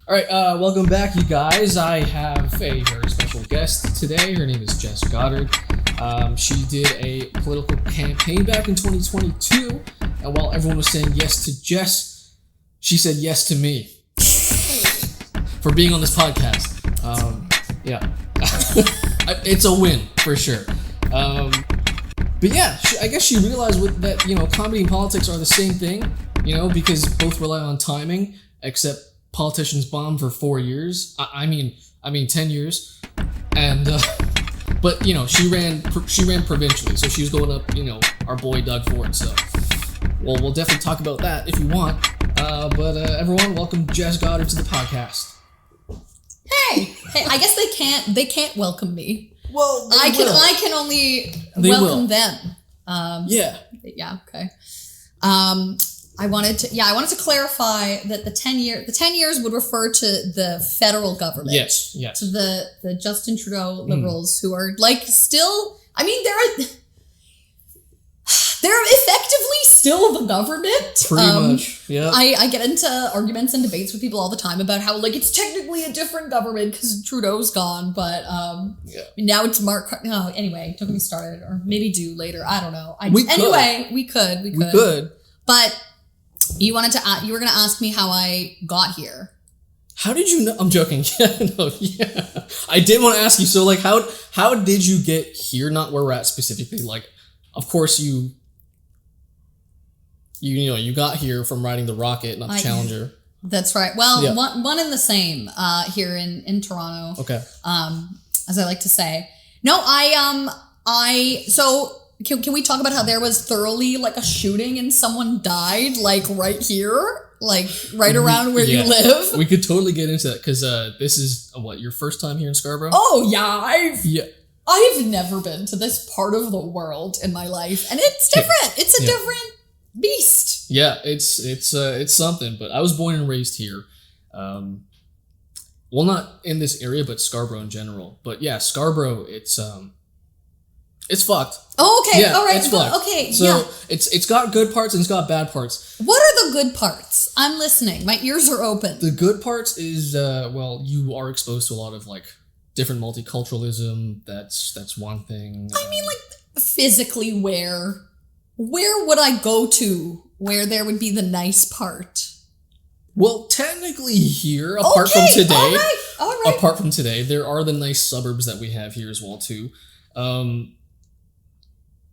All right, welcome back, you guys. I have a very special guest today. Her name is Jess Goddard. She did a political campaign back in 2022, and while everyone was saying yes to Jess, she said yes to me for being on this podcast. Yeah, it's a win for sure. But yeah, I guess she realized that comedy and politics are the same thing, because both rely on timing, except politicians bombed for 4 years. I mean 10 years, and but she ran provincially, so she was going up our boy Doug Ford. So we'll definitely talk about that if you want. But everyone, welcome Jess Goddard to the podcast. Hey, I guess they can't welcome me. Well, I can only welcome them. Yeah, okay. I wanted to clarify that the 10 years would refer to the federal government. Yes. To the Justin Trudeau Liberals who are still, they're effectively still the government. Pretty much, yeah. I get into arguments and debates with people all the time about how it's technically a different government because Trudeau's gone, but now it's Mark. Oh, anyway, don't get me started, or maybe do later. I don't know. We could. But you were going to ask me how I got here. How did you know? I'm joking. Yeah. I did want to ask you. So, how did you get here? Not where we're at specifically. Of course you got here from riding the Rocket, not the Challenger. That's right. Well, yeah. one and the same here in Toronto. Okay. As I like to say. No, so can we talk about how there was thoroughly a shooting and someone died right here, right around where you live? We could totally get into that because this is your first time here in Scarborough? Oh yeah, I've never been to this part of the world in my life, and it's different. It's a different beast. Yeah, it's something. But I was born and raised here. Well, not in this area, but Scarborough in general. But yeah, Scarborough, it's fucked. Oh, okay. Yeah, all right. It's fucked. Okay. So yeah. It's got good parts and it's got bad parts. What are the good parts? I'm listening. My ears are open. The good parts is you are exposed to a lot of different multiculturalism. That's one thing. Physically, where would I go to where there would be the nice part? Well, technically here, apart from today, all right. Apart from today, there are the nice suburbs that we have here as well too.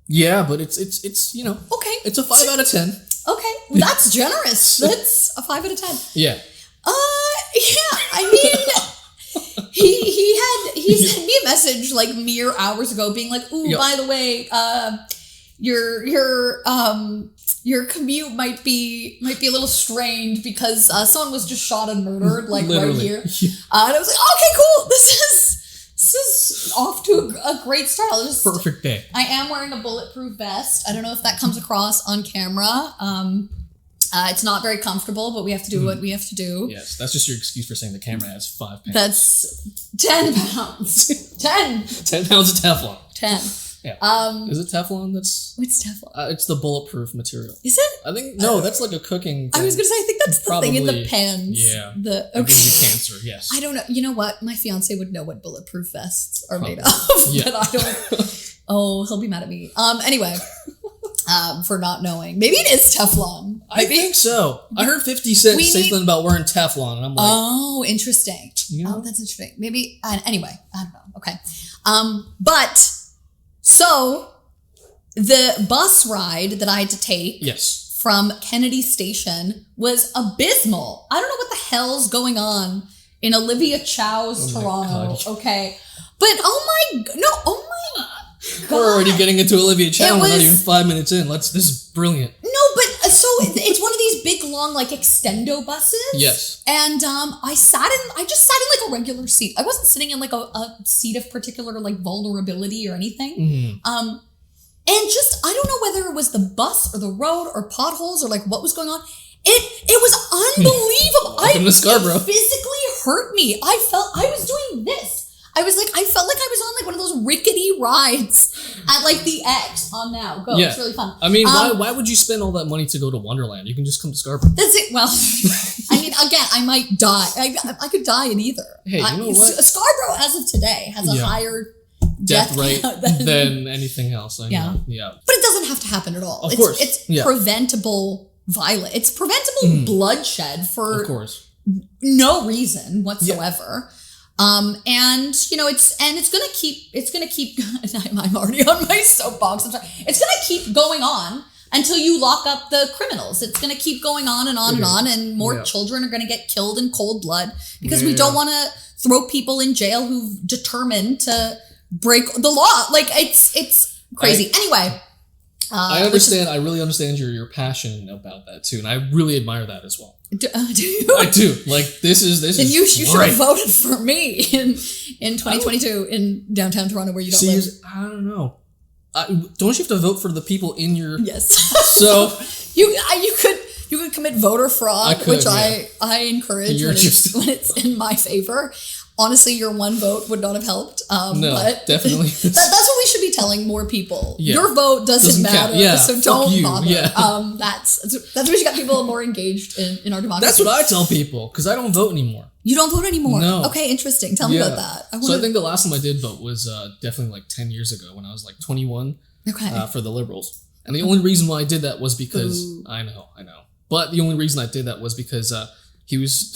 Yeah, but it's okay. It's a 5 out of 10. Okay, well, that's generous. That's a 5 out of 10. Yeah. He sent me a message mere hours ago, being "Ooh, by the way, your commute might be a little strained because someone was just shot and murdered right here." And I was okay, cool. This is off to a great start. Perfect day. I am wearing a bulletproof vest. I don't know if that comes across on camera. It's not very comfortable, but we have to do what we have to do. Yes, that's just your excuse for saying the camera has 5 pounds. That's 10 pounds. 10. 10 pounds of Teflon. 10. Yeah. Is it Teflon? What's Teflon? It's the bulletproof material. Is it? I think that's a cooking thing. I was gonna say I think that's the thing in the pans. Yeah. It gives you cancer. Yes. I don't know. You know what? My fiance would know what bulletproof vests are made of, Yeah. but I don't. Oh, he'll be mad at me. Anyway, for not knowing. Maybe it is Teflon. I think so. I heard 50 Cent say something about wearing Teflon, and I'm like, oh, interesting. Oh, that's interesting. Maybe. Anyway, I don't know. Okay. But. So, the bus ride that I had to take from Kennedy Station was abysmal. I don't know what the hell's going on in Olivia Chow's Toronto, okay? But oh my God. We're already getting into Olivia Chow. We're not even 5 minutes in. This is brilliant. No, but so it's one of these big, long, extendo buses. Yes. And I just sat in a regular seat. I wasn't sitting in a seat of particular vulnerability or anything. Mm-hmm. And just, I don't know whether it was the bus or the road or potholes or what was going on. It was unbelievable. Welcome to Scarborough. It physically hurt me. I felt I was doing this. I felt like I was on like one of those rickety rides at like the X on Now. Go, it's really fun. I mean, why would you spend all that money to go to Wonderland? You can just come to Scarborough. That's it. Well, I mean, again, I might die. I could die in either. Hey, you know what? Scarborough, as of today, has a higher death rate than anything else. I know. Yeah. But it doesn't have to happen at all. Of course. It's preventable violence. It's preventable bloodshed for no reason whatsoever. And you know, it's gonna keep I'm already on my soapbox. I'm sorry. It's gonna keep going on until you lock up the criminals. It's gonna keep going on and on and on, and more children are gonna get killed in cold blood because we don't want to throw people in jail who've determined to break the law. Like it's crazy. Anyway. I understand. I really understand your passion about that too, and I really admire that as well. Do you? I do. Like this is. Then you should have voted for me in 2022 in downtown Toronto where you don't live. I don't know. Don't you have to vote for the people in your? Yes. So you could commit voter fraud, which I encourage when it's in my favor. Honestly, your one vote would not have helped. No, but definitely. That's what we should be telling more people. Yeah. Your vote doesn't matter, so don't bother. Yeah. That's what you got people more engaged in our democracy. That's what I tell people, because I don't vote anymore. You don't vote anymore? No. Okay, interesting. Tell me about that. I think the last time I did vote was definitely like 10 years ago when I was like 21 for the Liberals. And the only reason why I did that was because... I know. But the only reason I did that was because... He was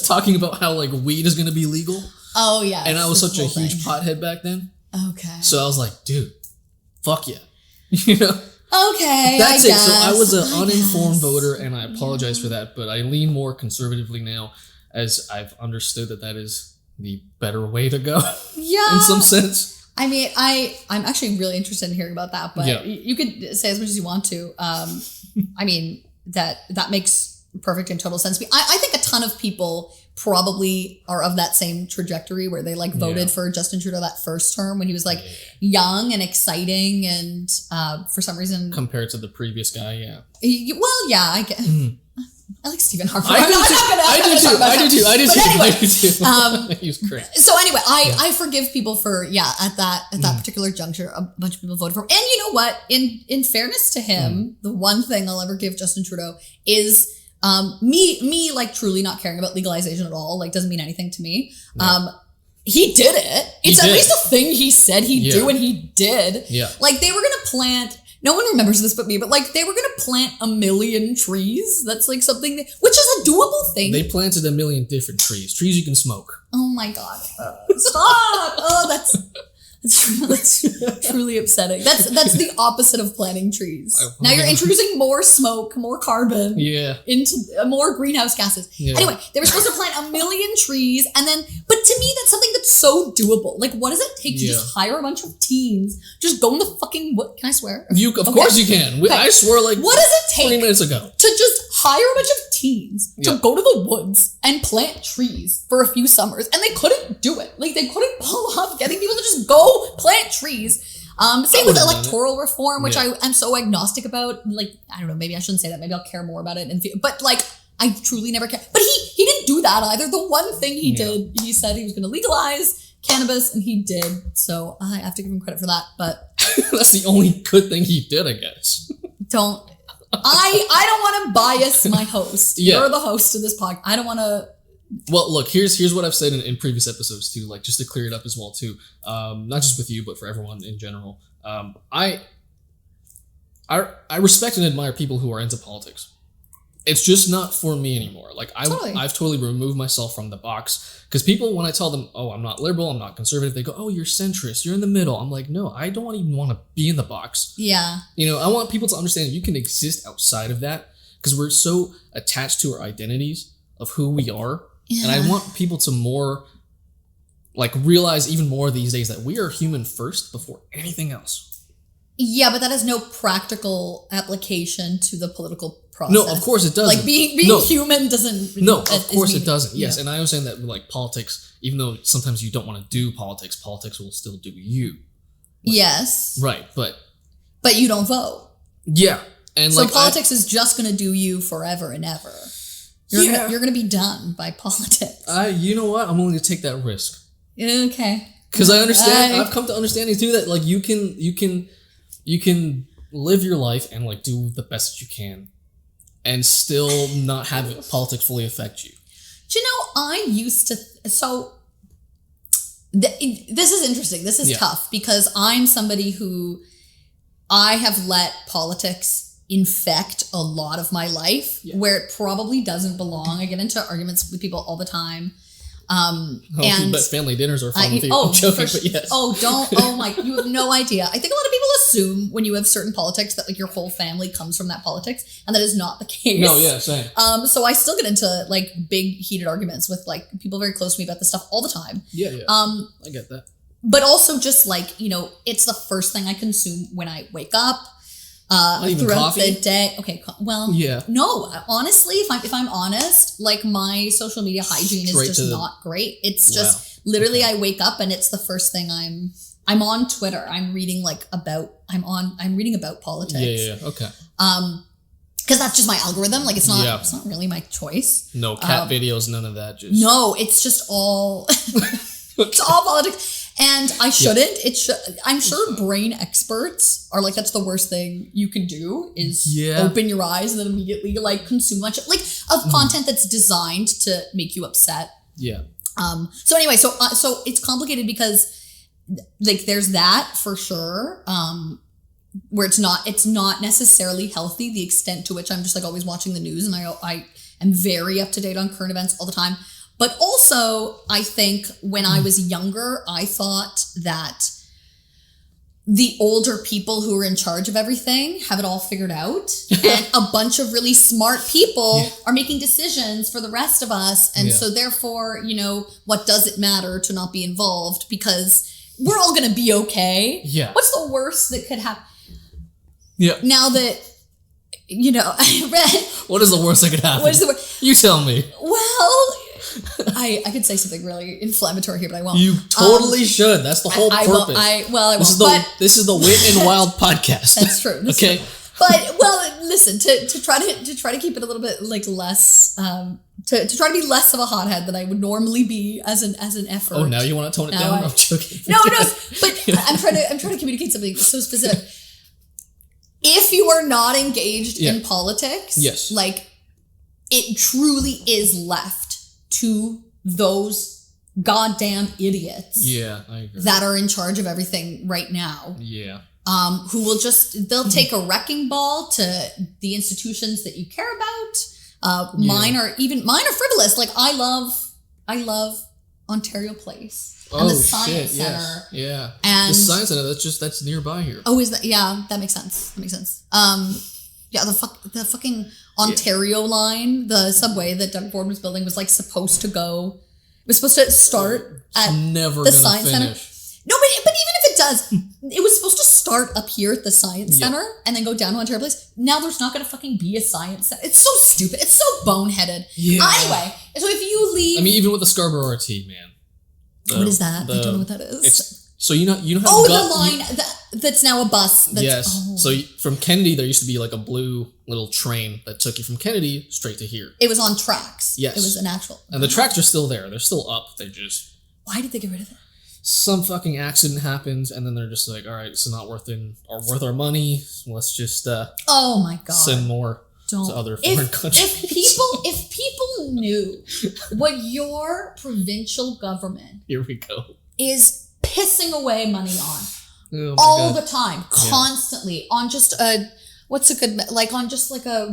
talking about how like weed is going to be legal. Oh yeah. And I was such a huge pothead back then. Okay. So I was like, dude, fuck yeah. You know? Okay. That's it. So I was an uninformed voter, and I apologize for that, but I lean more conservatively now as I've understood that is the better way to go. Yeah. In some sense. I mean, I'm actually really interested in hearing about that, but you could say as much as you want to. I mean, that makes perfect and total sense. I think a ton of people probably are of that same trajectory where they like voted for Justin Trudeau that first term when he was like young and exciting and for some reason compared to the previous guy. I get. I like Stephen Harper. I do too. He was great. So anyway, I forgive people for at that particular juncture, a bunch of people voted for him. And you know what? In fairness to him, the one thing I'll ever give Justin Trudeau is me like truly not caring about legalization at all. Like doesn't mean anything to me. He did it. It's at least a thing he said he'd do, and he did. Yeah. Like they were gonna plant. No one remembers this but me, but like they were going to plant 1 million trees. That's like something which is a doable thing. They planted 1 million different trees you can smoke. Oh my God. Stop. Oh, that's truly upsetting. That's the opposite of planting trees. Now you're introducing more smoke, more carbon into more greenhouse gases. Yeah. Anyway, they were supposed to plant 1 million trees but to me, that's something that's so doable. Like, what does it take to just hire a bunch of teens, just go in the fucking, can I swear? Of course you can. I swore like what does it take 20 minutes ago to just hire a bunch of teens to go to the woods and plant trees for a few summers, and they couldn't do it. Like they couldn't pull off getting people to just go plant trees. Same with electoral reform, which I am so agnostic about. Like I don't know, maybe I shouldn't say that. Maybe I'll care more about it. But like I truly never care. But he didn't do that either. The one thing he did, he said he was going to legalize cannabis, and he did. So I have to give him credit for that. But that's the only good thing he did, I guess. I don't want to bias my host. You're the host of this podcast. I don't want to. Well, look, here's what I've said in previous episodes too, like just to clear it up as well too. Not just with you, but for everyone in general. I respect and admire people who are into politics. It's just not for me anymore. Like I've totally removed myself from the box, because people, when I tell them, oh, I'm not liberal, I'm not conservative, they go, oh, you're centrist, you're in the middle. I'm like, no, I don't even want to be in the box. Yeah. You know, I want people to understand you can exist outside of that, because we're so attached to our identities of who we are. Yeah. And I want people to more like realize even more these days that we are human first before anything else. Yeah, but that has no practical application to the political process. No, of course it doesn't. Like being human doesn't. No, of course it doesn't. Yes, and I understand that like politics, even though sometimes you don't want to do politics, politics will still do you. Like, yes. Right, but you don't vote. Yeah, and so like politics is just going to do you forever and ever. You're going to be done by politics. You know what? I'm willing to take that risk. Okay. Because I understand. I've come to understanding too that like you can live your life and like do the best that you can, and still not have politics fully affect you. Do you know, I used to this is interesting. This is tough because I'm somebody who I have let politics infect a lot of my life where it probably doesn't belong. I get into arguments with people all the time. But family dinners are fun with you. I'm joking, but yes. You have no idea. I think a lot of people assume when you have certain politics that like your whole family comes from that politics, and that is not the case. No, yeah, same. So I still get into like big heated arguments with like people very close to me about this stuff all the time. Yeah. I get that. But also just like, you know, it's the first thing I consume when I wake up. Throughout the day. Okay, well, no, honestly, if I'm honest, like my social media hygiene is just not great. It's just literally I wake up and it's the first thing I'm on Twitter. I'm reading about politics. Yeah, okay. Because that's just my algorithm. Like it's not really my choice. No cat videos, none of that. No, it's just all it's all politics. And I shouldn't. I'm sure brain experts are like, that's the worst thing you can do is open your eyes and then immediately like consume much of content that's designed to make you upset. Yeah. So anyway, so it's complicated because like there's that for sure. Where it's not necessarily healthy, the extent to which I'm just like always watching the news and I am very up to date on current events all the time. But also, I think when I was younger, I thought that the older people who are in charge of everything have it all figured out. And a bunch of really smart people are making decisions for the rest of us. And so therefore, you know, what does it matter to not be involved? Because we're all going to be okay. Yeah. What's the worst that could happen? Yeah. Now that, you know, I read... What is the worst that could happen? What is the worst? You tell me. Well... I could say something really inflammatory here, but I won't. You totally should. That's the whole purpose. I won't. This is the Wit and Wild podcast. That's true. Okay. But listen, to try to keep it a little bit like less to try to be less of a hothead than I would normally be as an effort. Oh, now you want to tone it down? I'm joking. No, but I'm trying to communicate something so specific. If you are not engaged in politics, like it truly is left to those goddamn idiots I agree. that are in charge of everything right now. Yeah. Who will they'll take a wrecking ball to the institutions that you care about. Mine are frivolous. Like I love Ontario Place and the Science Center. Yes. Yeah. And the Science Center, that's nearby here. Oh, is that? Yeah, that makes sense. The fucking Ontario line, the subway that Doug Ford was building was like supposed to start at the Science Center. No, but even if it does, it was supposed to start up here at the Science Center and then go down to Ontario Place. Now there's not going to fucking be a Science Center. It's so stupid. It's so boneheaded. Yeah. Anyway, so if you leave... I mean, even with the Scarborough RT, man. What is that? I don't know what that is. So you know how the line that's now a bus. So from Kennedy, there used to be like a blue little train that took you from Kennedy straight to here. It was on tracks. Yes. It was an actual... And the tracks are still there. They're still up. They just... Why did they get rid of it? Some fucking accident happens, and then they're just like, all right, it's not worth our money. Let's just oh my God. Send more to other foreign countries. If people knew what your provincial government here we go is pissing away money on the time, constantly on just a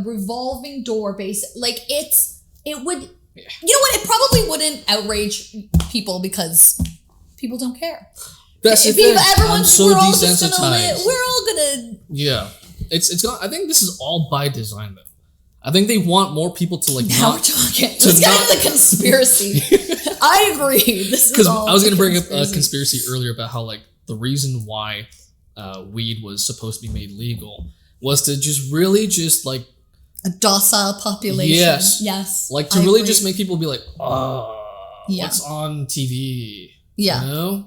revolving door base. Like it would, you know what? It probably wouldn't outrage people because people don't care. That's the thing. I'm so desensitized. We're all gonna. Yeah, it's. I think this is all by design, though. I think they want more people to like. Now we're talking. Let's get into the conspiracy. I agree. Because I was going to bring up a conspiracy earlier about how like the reason why weed was supposed to be made legal was to just really just like a docile population. Yes. Like to really just make people be like, what's on TV? Yeah. You know?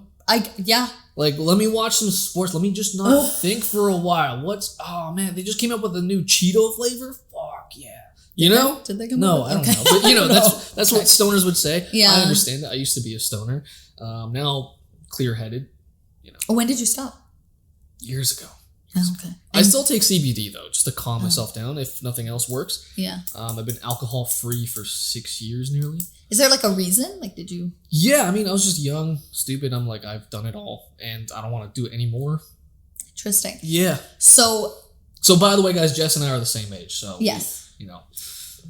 Yeah. Like, let me watch some sports. Let me just not think for a while. Oh man, they just came up with a new Cheeto flavor? Fuck yeah. You know? Did they come No, I don't know. But you know, that's what stoners would say. Yeah. I understand that. I used to be a stoner. Now, clear-headed. When did you stop? Years ago. Oh, okay. I still take CBD though, just to calm myself down if nothing else works. Yeah. I've been alcohol free for 6 years nearly. Is there like a reason? Like, did you? Yeah, I mean, I was just young, stupid. I'm like, I've done it all, and I don't want to do it anymore. Interesting. Yeah. So by the way, guys, Jess and I are the same age. So yes,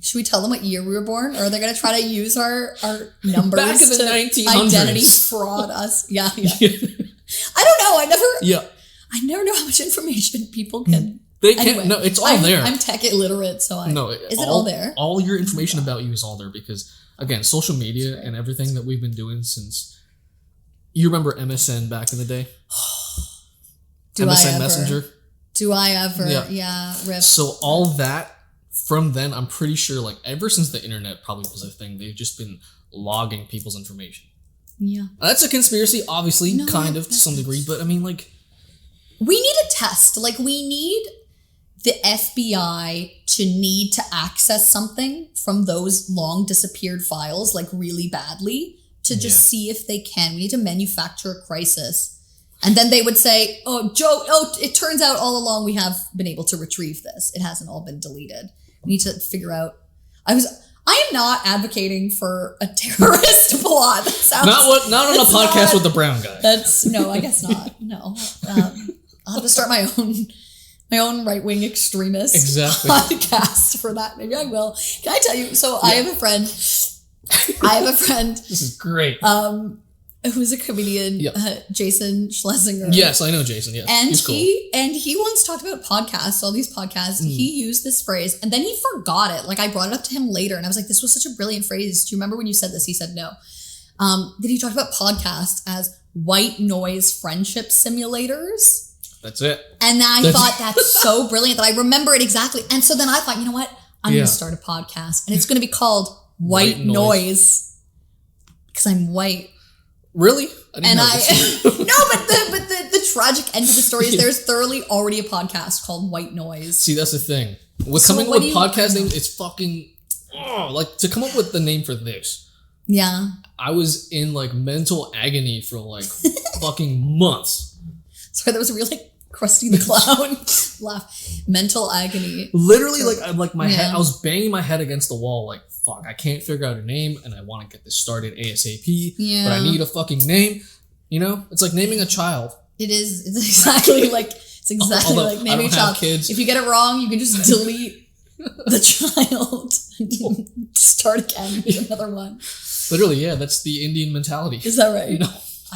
Should we tell them what year we were born, or are they going to try to use our numbers back in the to 1900s. identity fraud us? Yeah. I don't know. I never know how much information people can. They can't. Anyway, no, it's all there. I'm tech illiterate, so is it all there? All your information about you is all there because, again, social media and everything that we've been doing since. You remember MSN back in the day? MSN Messenger. Do I ever? Yeah. Rip. So all that from then, I'm pretty sure, like ever since the internet probably was a thing, they've just been logging people's information. Yeah. That's a conspiracy, obviously, kind of to some degree, but I mean, like. We need a test. Like, we need the FBI to need to access something from those long disappeared files, like really badly, to just see if they can. We need to manufacture a crisis. And then they would say, it turns out all along we have been able to retrieve this. It hasn't all been deleted. We need to figure out. I am not advocating for a terrorist plot. That sounds not on a podcast with the brown guy. No, I guess not. No. I'll have to start my own right-wing extremist podcast for that. Maybe I will. Can I tell you? So I have a friend. This is great. Who's a comedian, Jason Schlesinger. Yes, I know Jason. Yes, and he's cool. He once talked about podcasts, all these podcasts. He used this phrase, and then he forgot it. Like, I brought it up to him later, and I was like, "This was such a brilliant phrase. Do you remember when you said this?" He said, "No." Then he talked about podcasts as white noise friendship simulators. That's it. And I thought that's so brilliant that I remember it exactly. And so then I thought, you know what? I'm going to start a podcast, and it's going to be called White Noise because I'm white. Really? No, but the tragic end of the story is there's thoroughly already a podcast called White Noise. See, that's the thing. Coming up with podcast names, it's fucking like to come up with the name for this. Yeah. I was in like mental agony for like fucking months. Sorry, that was a really Krusty the Clown laugh. Mental agony. Literally, my head. I was banging my head against the wall. Like, fuck, I can't figure out a name, and I want to get this started ASAP. Yeah. But I need a fucking name. It's like naming a child. It is. It's exactly like naming a child. Kids. If you get it wrong, you can just delete the child. Start again with another one. Literally, yeah. That's the Indian mentality. Is that right?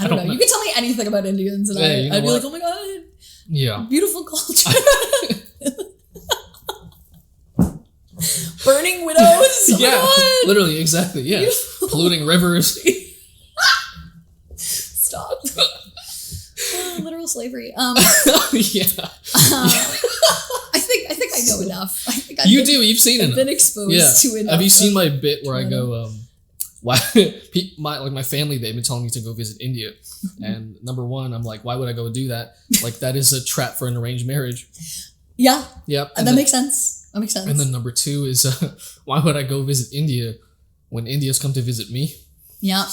I don't know. You can tell me anything about Indians, and I'd be like, oh my god. Yeah. Beautiful culture. Burning widows. Oh literally, exactly. Yeah. Beautiful. Polluting rivers. Stop. Literal slavery. Yeah. I think I know enough. You've seen it. I've been exposed to enough. Have you seen my bit where I go, why my family, they've been telling me to go visit India, and number one, I'm like, why would I go do that? Like, that is a trap for an arranged marriage. Yeah. Yep. And that makes sense. That makes sense. And then number two is, why would I go visit India when India's come to visit me? Yeah.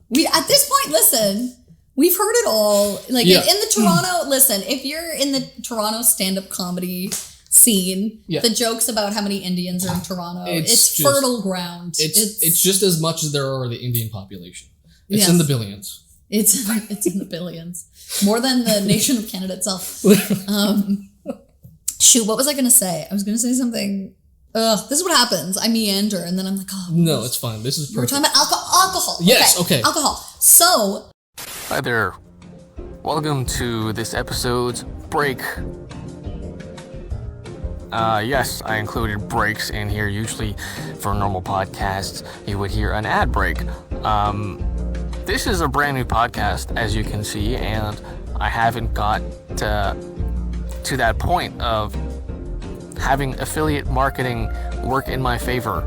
We at this point, listen, we've heard it all. Like in the Toronto, listen, if you're in the Toronto stand-up comedy scene, the jokes about how many Indians are in Toronto, it's fertile ground. It's just as much as there are the Indian population. It's in the billions. It's in the billions. More than the nation of Canada itself. Shoot, what was I going to say? I was going to say something. This is what happens. I meander, and then I'm like, oh. No, it's fine. This is perfect. We're talking about alcohol. Yes, okay. Alcohol. So. Hi there. Welcome to this episode's break. Yes, I included breaks in here. Usually for normal podcasts, you would hear an ad break. This is a brand new podcast, as you can see, and I haven't got to that point of having affiliate marketing work in my favor.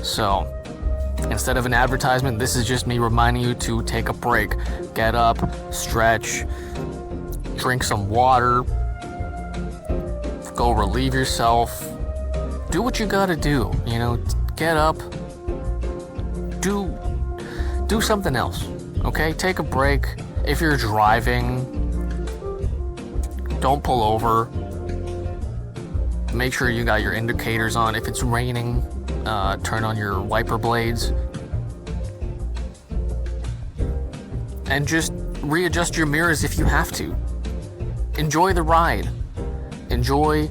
So instead of an advertisement, this is just me reminding you to take a break. Get up, stretch, drink some water, go relieve yourself, do what you gotta do, get up, do something else. Okay, take a break. If you're driving, don't pull over. Make sure you got your indicators on. If it's raining, turn on your wiper blades. And just readjust your mirrors if you have to. Enjoy the ride. Enjoy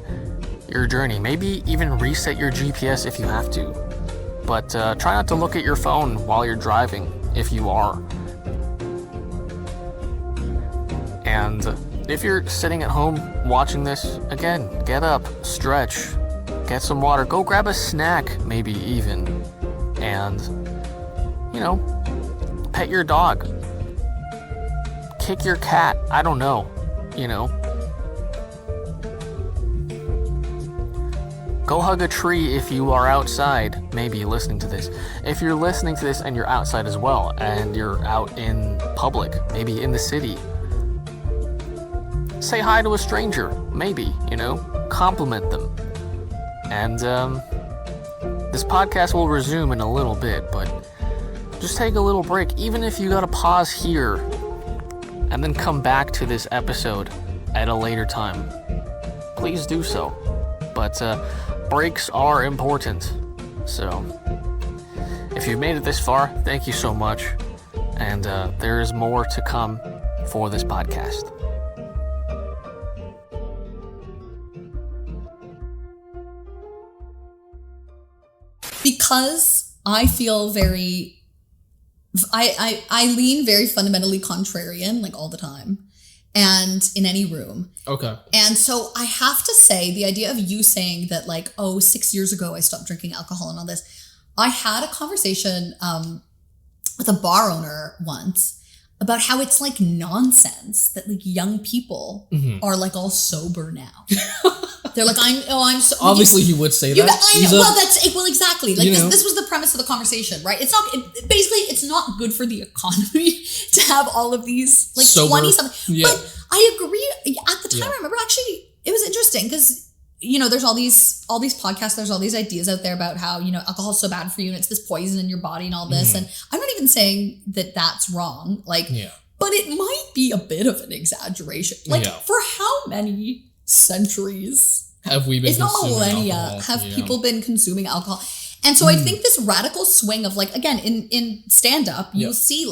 your journey. Maybe even reset your GPS if you have to. But try not to look at your phone while you're driving, if you are. And if you're sitting at home watching this, again, get up, stretch, get some water, go grab a snack, maybe even. And, pet your dog. Kick your cat. I don't know. Go hug a tree if you are outside, maybe listening to this. If you're listening to this and you're outside as well, and you're out in public, maybe in the city, say hi to a stranger, maybe, compliment them. And this podcast will resume in a little bit, but just take a little break, even if you gotta pause here and then come back to this episode at a later time. Please do so. But breaks are important. So if you've made it this far, thank you so much. And there is more to come for this podcast. Because I feel I lean very fundamentally contrarian, like all the time, and in any room. Okay. And so I have to say, the idea of you saying that 6 years ago I stopped drinking alcohol and all this, I had a conversation with a bar owner once about how it's nonsense that young people are all sober now. They're I'm so... Obviously he would say that. I know. Well, exactly. This was the premise of the conversation, right? It's not... basically, it's not good for the economy to have all of these 20-something. Yeah. But I agree. At the time, I remember actually, it was interesting because, there's all these podcasts, there's all these ideas out there about how, alcohol is so bad for you and it's this poison in your body and all this. And I'm not even saying that that's wrong. But it might be a bit of an exaggeration. For how many centuries have we been, if not millennia, have people been consuming alcohol? And so I think this radical swing of again, in stand-up, you'll see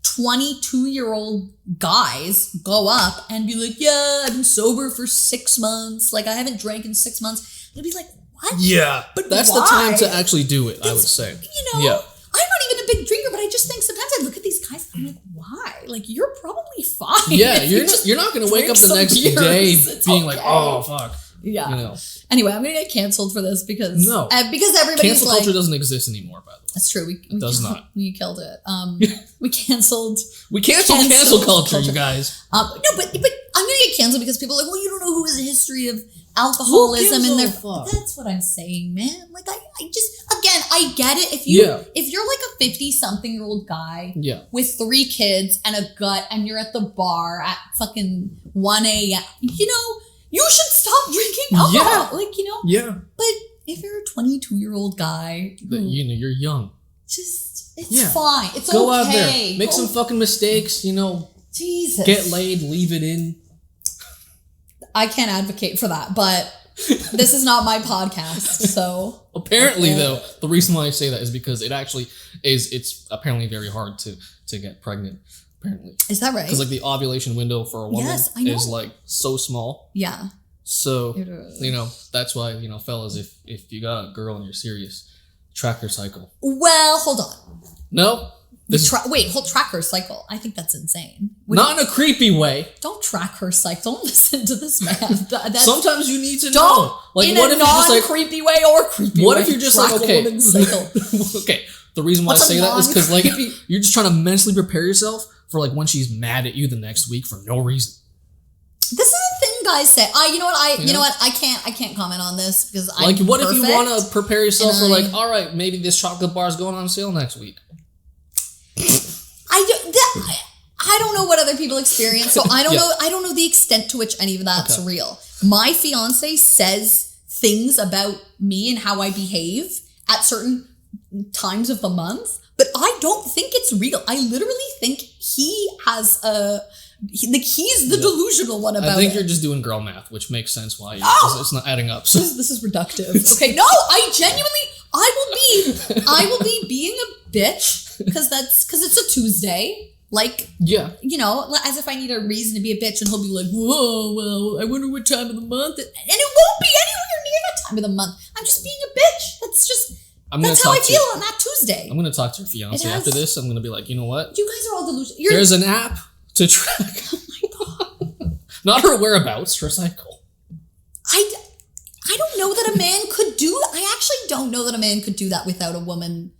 22-year-old guys go up and be like, yeah, I've been sober for 6 months. I haven't drank in 6 months. They'll be like, what? Yeah. But that's why? the time to actually do it, I would say. I'm not even a big drinker, but I just think sometimes I look at these guys and I'm like, why? You're probably fine. Yeah, you're not going to wake up the next day being like, oh, fuck. Yeah. Anyway, I'm going to get canceled for this because everybody's cancel culture doesn't exist anymore, by the way. That's true. It does not. We killed it. We canceled cancel culture, you guys. No, but I'm going to get canceled because people are like, well, you don't know who has a history of alcoholism in their... That's what I'm saying, man. I just, again, I get it. If you're a 50-something-year-old guy with 3 kids and a gut and you're at the bar at fucking 1 a.m., you should stop drinking alcohol. Yeah. But if you're a 22-year-old guy, you're young. It's fine. It's Go out there, make some fucking mistakes. Jesus. Get laid, leave it in. I can't advocate for that, but this is not my podcast, so. Apparently, though, the reason why I say that is because it actually is. It's apparently very hard to get pregnant. Apparently. Is that right? Because the ovulation window for a woman is so small. Yeah. So that's why fellas, if you got a girl and you're serious, track her cycle. Well, hold on. No. Track her cycle. I think that's insane. Not in a creepy way. Don't track her cycle. Don't listen to this man. Sometimes you need to know. In a non-creepy way or creepy way. What if you're just okay? Okay. The reason why I say that is because you're just trying to mentally prepare yourself for when she's mad at you the next week for no reason. This is the thing guys say. You know what? I can't comment on this because I'm what perfect, if you want to prepare yourself for all right, maybe this chocolate bar is going on sale next week. I don't know what other people experience, so I don't know. I don't know the extent to which any of that's real. My fiance says things about me and how I behave at certain times of the month, but but I don't think it's real. I literally think he has he's the delusional one about it. I think you're just doing girl math, which makes sense why it's not adding up. So. This is reductive. Okay, no, I will be being a bitch because it's a Tuesday. Like, yeah, you know, as if I need a reason to be a bitch, and he'll be like, whoa, well, I wonder what time of the month. And it won't be anywhere near that time of the month. I'm just being a bitch. That's how I feel on that Tuesday. I'm going to talk to your fiance after this. I'm going to be like, you know what? You guys are all delusional. There's an app to track. Oh my God. Not her whereabouts, her cycle. I don't know that a man could do that. I actually don't know that a man could do that without a woman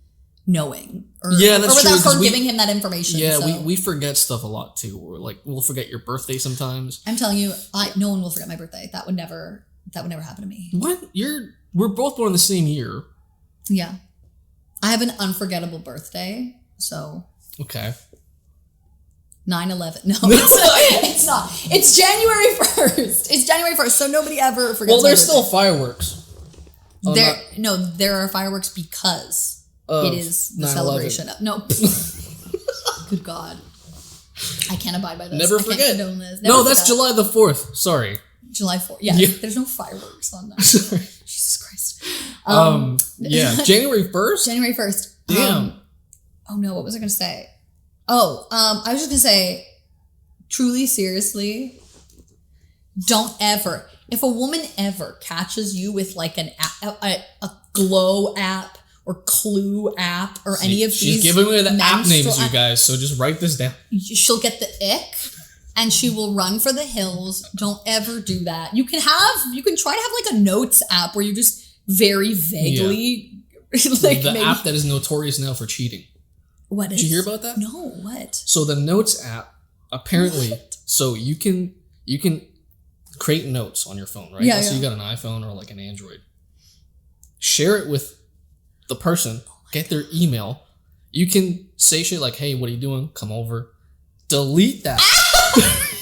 knowing. Or without her giving him that information. Yeah, so. we forget stuff a lot too. We'll forget your birthday sometimes. I'm telling you, no one will forget my birthday. That would never happen to me. What? We're both born the same year. Yeah. I have an unforgettable birthday, so. Okay. 9/11. No, it's not. It's January 1st. It's January 1st, so nobody ever forgets. Well, there's still fireworks. There are fireworks because it is the 9/11. Celebration. No. Good God. I can't abide by this. Never forget. That's July the 4th. Sorry. July 4th. Yeah. There's no fireworks on that. Sorry. Jesus Christ. Yeah. January 1st? January 1st. Damn. Oh no, what was I going to say? Oh, I was just going to say, truly, seriously, don't ever, if a woman ever catches you with like a Glow app or Clue app or any of these. She's giving me the app names, you guys, so just write this down. She'll get the ick and she will run for the hills. Don't ever do that. You can try to have like a notes app where you just very vaguely the app that is notorious now for cheating. What is? Did you hear about that? No, what? So the Notes app, apparently, so you can create notes on your phone, right? Yeah, So you got an iPhone or like an Android. Share it with the person, get their email. You can say shit like, hey, what are you doing? Come over. Delete that.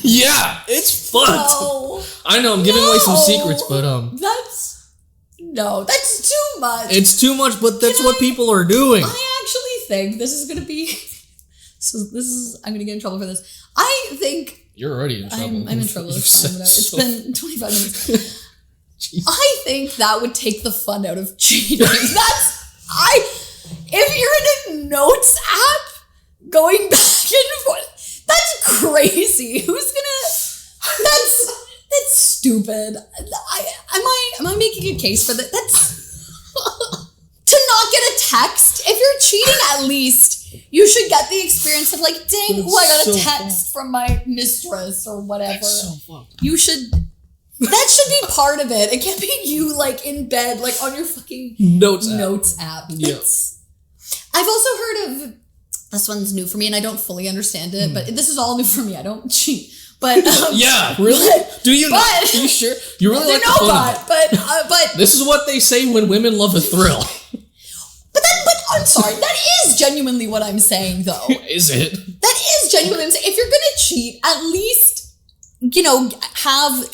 Yeah, it's fucked. No. I know, I'm giving away some secrets, but that's too much. It's too much, but that's what people are doing. I actually think this is going to be... I'm going to get in trouble for this. I think... You're already in trouble. I'm in trouble. It's been 25 minutes. I think that would take the fun out of cheating. If you're in a notes app, going back and forth, that's crazy. That's stupid. Am I making a case for that? That's... To not get a text, if you're cheating, at least you should get the experience of like, dang, I got a text from my mistress or whatever. That's so fucked. That should be part of it. It can't be you like in bed, like on your fucking notes app. Yeah. I've also heard of, this one's new for me and I don't fully understand it, but this is all new for me. I don't cheat. But yeah, really? Do you know? Are you sure? You really like the fun of it. But this is what they say when women love a thrill. But I'm sorry, that is genuinely what I'm saying, though. Is it? That is genuinely what I'm saying. If you're gonna cheat, at least, you know, have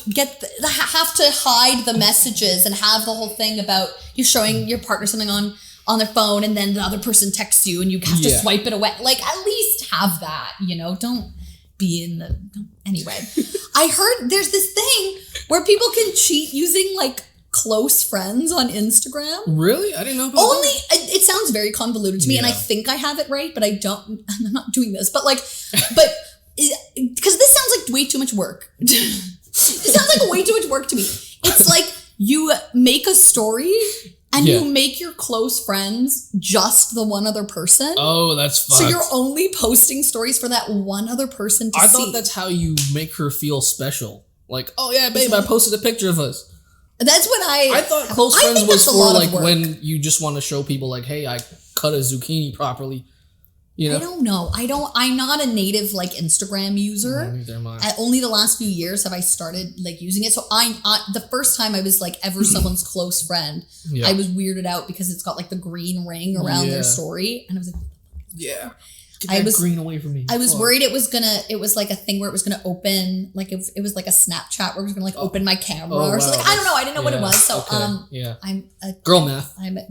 to hide the messages and have the whole thing about you showing your partner something on their phone and then the other person texts you and you have to swipe it away. Like, at least have that, you know? Don't be in the... Anyway, I heard there's this thing where people can cheat using, like, close friends on Instagram. Really? I didn't know about that. It sounds very convoluted to me, and I think I have it right, but I'm not doing this. But because this sounds like way too much work. It sounds like way too much work to me. It's like you make a story and you make your close friends just the one other person. Oh, that's fucked. So you're only posting stories for that one other person to see. I thought that's how you make her feel special. Like, oh yeah, babe, I posted a picture of us. That's what I thought close friends was for like when you just want to show people like, hey, I cut a zucchini properly. You know? I don't know. I'm not a native like Instagram user. No, neither am I. Only the last few years have I started like using it. So the first time I was like ever someone's close friend, I was weirded out because it's got like the green ring around their story. And I was like, yeah. Get that green away from me. I was worried it was like a thing where it was gonna open, like it was like a Snapchat where it was gonna like open my camera or something. I don't know. I didn't know what it was. So I'm a girl math. Honey,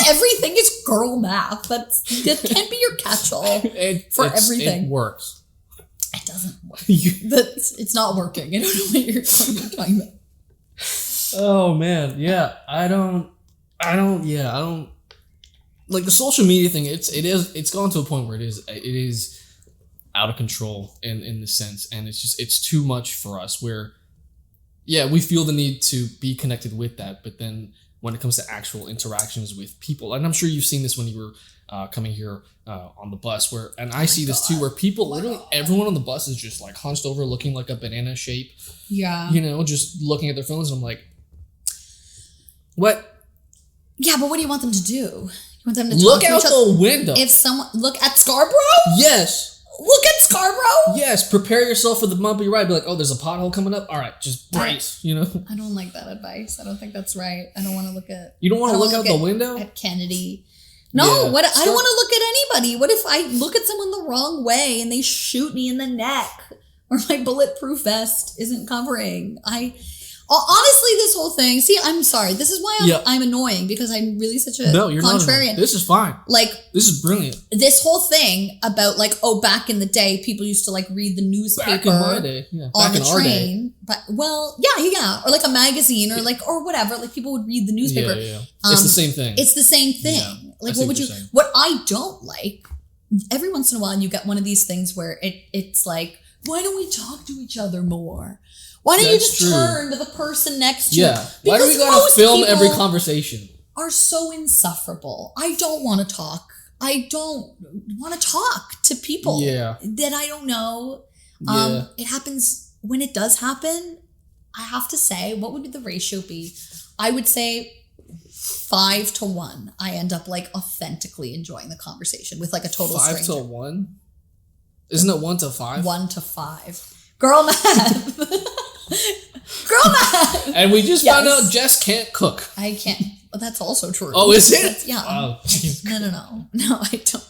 Not everything is girl math. That can't be your catch-all for everything. It works. It doesn't work. It's not working. I don't know what you're talking about. Oh man, yeah. I don't like the social media thing. It's gone to a point where it is out of control in the sense, and it's too much for us. Where we feel the need to be connected with that, but then when it comes to actual interactions with people, and I'm sure you've seen this when you were coming here on the bus, and I see this too, where people literally everyone on the bus is just like hunched over, looking like a banana shape. Yeah, just looking at their phones, and I'm like, what? Yeah, but what do you want them to do? You want them to look out the window. If someone look at Scarborough? Yes. Look at Scarborough? Yes. Prepare yourself for the bumpy ride. Be like, oh, there's a pothole coming up. All right, just brace. I don't like that advice. I don't think that's right. I don't want to look at. You don't want to look out the window at Kennedy. No, I don't want to look at anybody. What if I look at someone the wrong way and they shoot me in the neck, or my bulletproof vest isn't covering? Honestly, this whole thing. See, I'm sorry. This is why I'm annoying, because I'm really such a you're contrarian. Not. This is fine. This is brilliant. This whole thing about back in the day, people used to read the newspaper. Back in my day, on the train. But or a magazine or whatever. People would read the newspaper. Yeah. It's the same thing. It's the same thing. Yeah, what would you? Saying. What I don't like. Every once in a while, you get one of these things where it's like, why don't we talk to each other more? Why don't you just turn to the person next to you? Yeah. Why do we gotta film every conversation? Are so insufferable. I don't want to talk. I don't want to talk to people that I don't know. It happens when it does happen. I have to say, what would the ratio be? I would say 5 to 1. I end up authentically enjoying the conversation with a total stranger. 5 to 1? Isn't it 1 to 5? 1 to 5. Girl math. Girl math. And we just found out Jess can't cook. I can't. Well, that's also true. Oh, is it? Yeah. Oh, geez. No, I don't.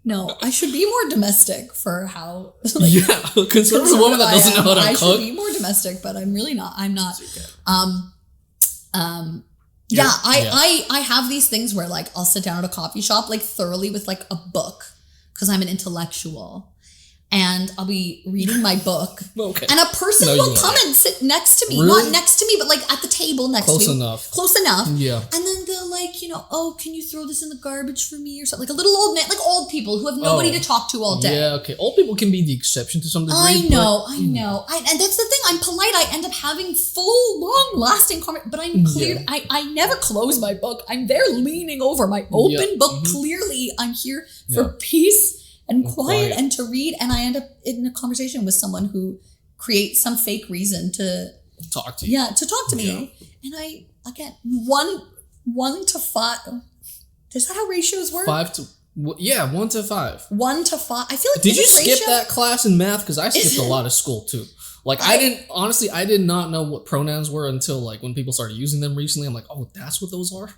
No, I should be more domestic for how. Consider a woman that doesn't know how to cook. I should be more domestic, but I'm really not. I'm not. Okay. I have these things where I'll sit down at a coffee shop thoroughly with a book, because I'm an intellectual. And I'll be reading my book. Okay. And a person will come and sit next to me. Really? Not next to me, but at the table next to me. Close enough. Yeah. And then they'll oh, can you throw this in the garbage for me or something? A little old man, old people who have nobody to talk to all day. Yeah, okay. Old people can be the exception to some degree. I know. And that's the thing. I'm polite. I end up having full, long-lasting conversation. But I'm clear. Yeah. I never close my book. I'm there leaning over my open book. Mm-hmm. Clearly, I'm here for peace and quiet and to read, and I end up in a conversation with someone who creates some fake reason to talk to you. Yeah, to talk to me. And I, again, 1 to 5. Is that how ratios work? 1 to 5. 1 to 5. I feel did you skip that class in math? Because I skipped a lot of school too. I did not know what pronouns were until when people started using them recently. I'm like, oh, that's what those are?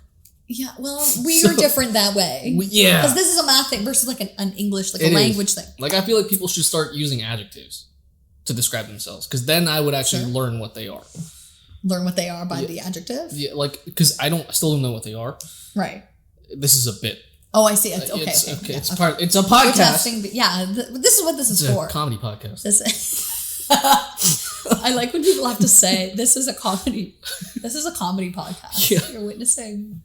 Yeah, well, we are different that way. Because this is a math thing versus an English, a language thing. I feel like people should start using adjectives to describe themselves, because then I would actually learn what they are. Learn what they are by the adjective? Yeah, because I still don't know what they are. Right. This is a bit. Oh, I see. Okay. It's a podcast. Testing, this is what this is for. A comedy podcast. I like when people have to say, this is a comedy podcast. Yeah. You're witnessing